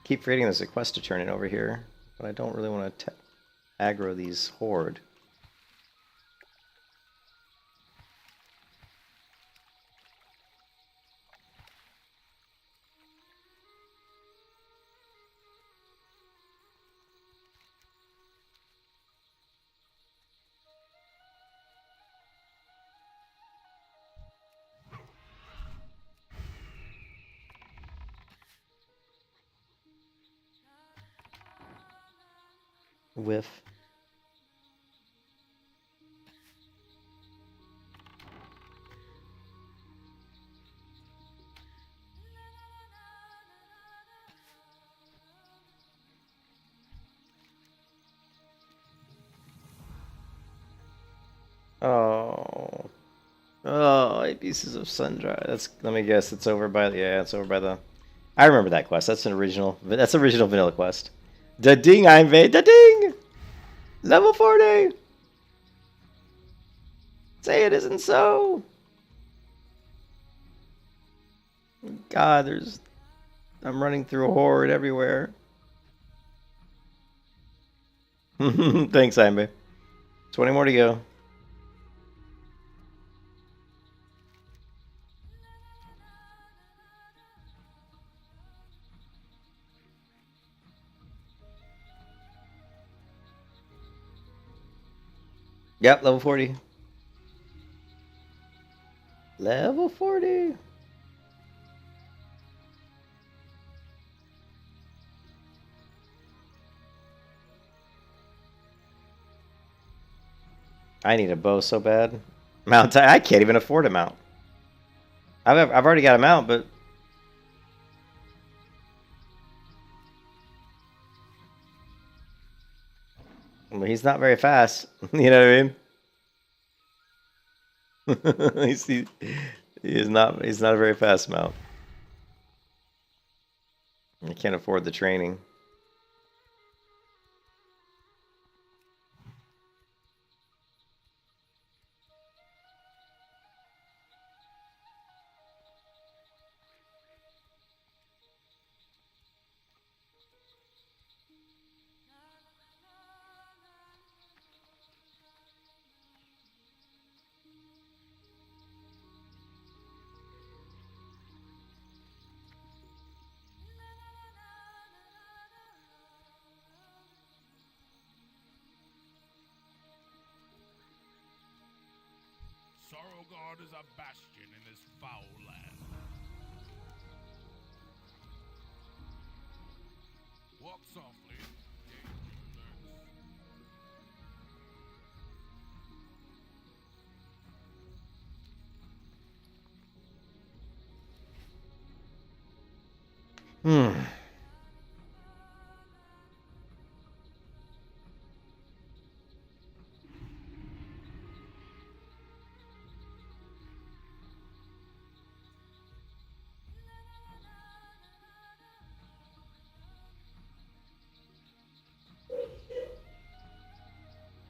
keep forgetting there's a quest to turn in over here? But I don't really want to aggro these horde. Whiff. Oh, Oh, 8 pieces of sun dry. That's. Let me guess. It's over by the. Yeah, it's over by the. I remember that quest. That's an original. That's original vanilla quest. Da ding, I'm da ding. Level 40. Say it isn't so. God, there's. I'm running through a horde everywhere. Thanks, Imbe. 20 more to go. Yep, level 40. Level 40. I need a bow so bad. Mount. I can't even afford a mount. I've already got a mount, but he's not very fast. You know what I mean? he is not. He's not a very fast mount. I can't afford the training. Sorrowguard is a bastion in this foul land. Walk softly. Danger lurks.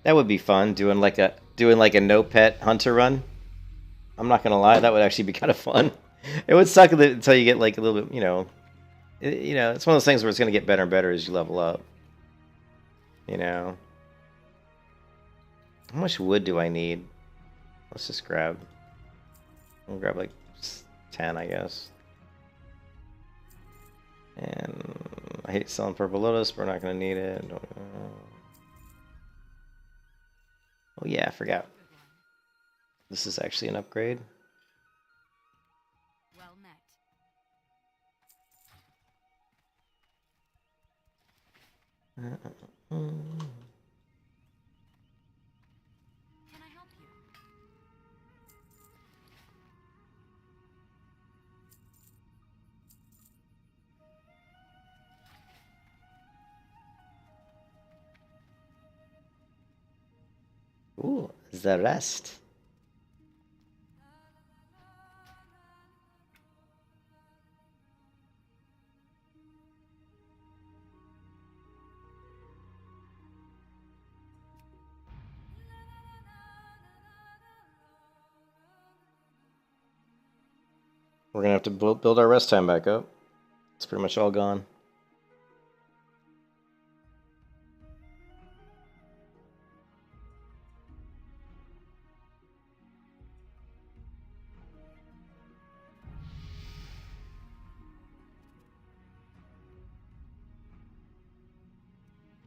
That would be fun, doing like a no pet hunter run. I'm not gonna lie, that would actually be kind of fun. It would suck until you get like a little bit, it's one of those things where it's gonna get better and better as you level up. You know. How much wood do I need? Let's just grab. I'll grab like 10, I guess. And I hate selling purple lotus, but we're not gonna need it. Oh yeah, I forgot. This is actually an upgrade. Well met. Can I help you? Ooh, the rest. We're gonna have to build our rest time back up. It's pretty much all gone.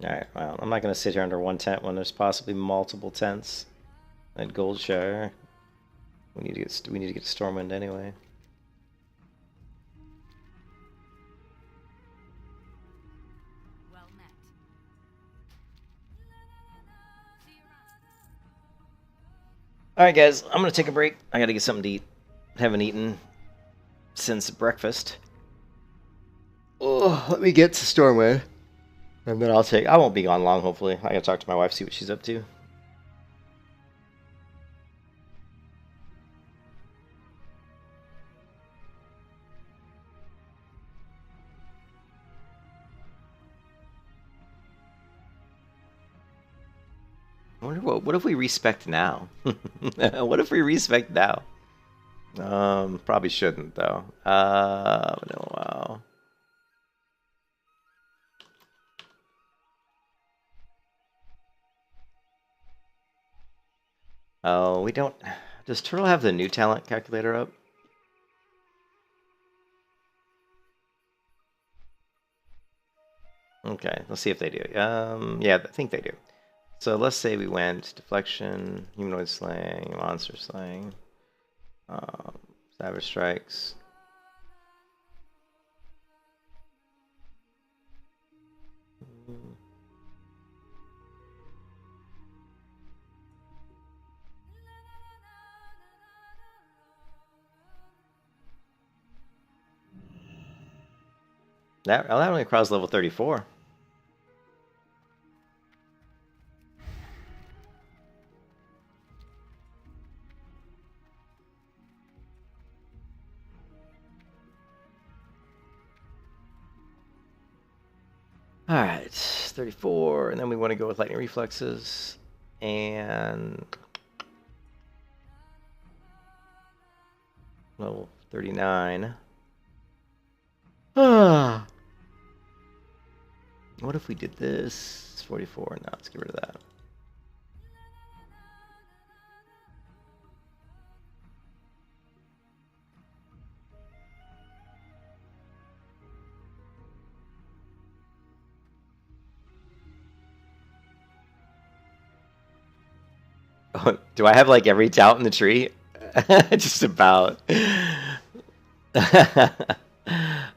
Alright, well, I'm not going to sit here under one tent when there's possibly multiple tents at Goldshire. We need to get Stormwind anyway. Well met. See you around. Alright guys, I'm going to take a break. I got to get something to eat. Haven't eaten since breakfast. Oh, let me get to Stormwind. And then I won't be gone long, hopefully. I gotta talk to my wife, see what she's up to. wonder what if we respect now? What if we respect now? Probably shouldn't though. Vanilla WoW. Oh, we don't. Does Turtle have the new talent calculator up? Okay, let's see if they do. Yeah, I think they do. So let's say we went deflection, humanoid slaying, monster slaying, savage strikes. That only crossed level 34. All right, 34, and then we want to go with lightning reflexes and level 39. Ah. What if we did this? 44. No, let's get rid of that. Oh, do I have like every talent in the tree? Just about.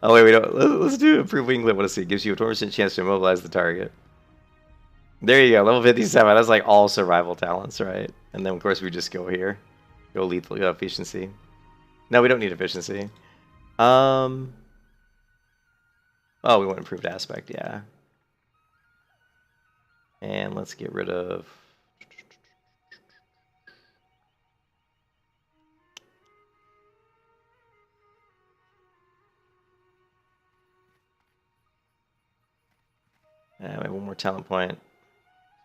Oh wait, we don't. Let's do improve winglet. What does it? Gives you a 20% chance to immobilize the target. There you go, level 57. That's like all survival talents, right? And then of course we just go here, go lethal, efficiency. No, we don't need efficiency. Oh, we want improved aspect, yeah. And let's get rid of. We have one more talent point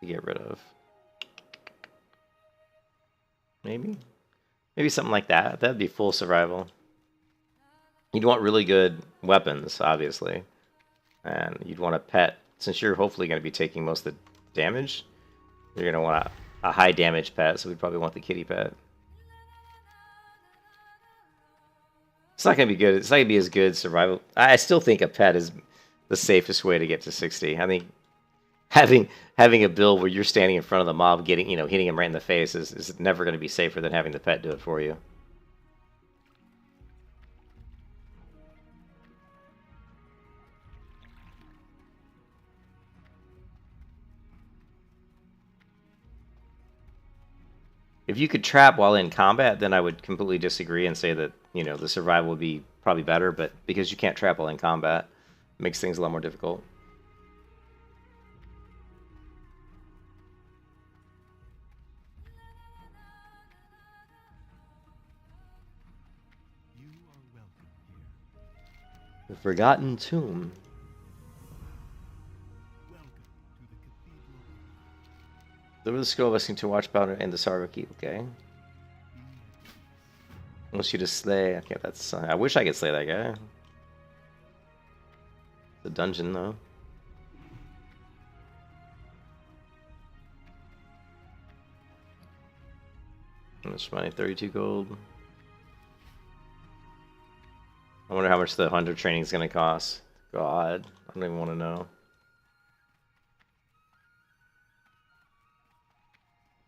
to get rid of. Maybe something like that. That'd be full survival. You'd want really good weapons, obviously, and you'd want a pet. Since you're hopefully going to be taking most of the damage, you're going to want a high damage pet. So we'd probably want the kitty pet. It's not going to be good. It's not going to be as good survival. I still think a pet is the safest way to get to 60. I think having a build where you're standing in front of the mob, hitting him right in the face is never going to be safer than having the pet do it for you. If you could trap while in combat, then I would completely disagree and say that, the survival would be probably better, but because you can't trap while in combat, it makes things a lot more difficult. The Forgotten Tomb. There was a skill listening to watch powder and the Sarvaki, okay. Wants you to slay. Okay, that's. I wish I could slay that guy. The dungeon, though. How much money? 32 gold. I wonder how much the hunter training is going to cost. God, I don't even want to know.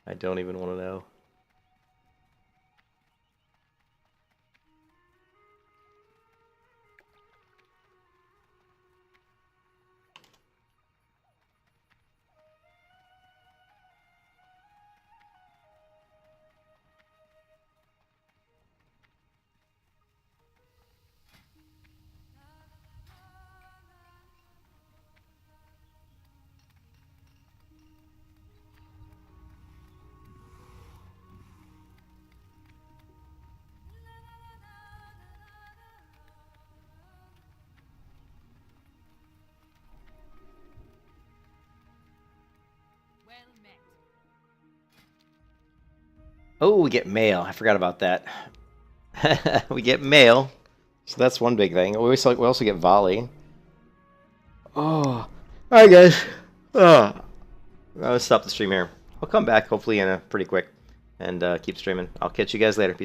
I don't even want to know. Oh, we get mail. I forgot about that. We get mail. So that's one big thing. We also get volley. Oh. Alright, guys. Oh. I'll stop the stream here. I'll come back, hopefully, in a pretty quick. And keep streaming. I'll catch you guys later. Peace.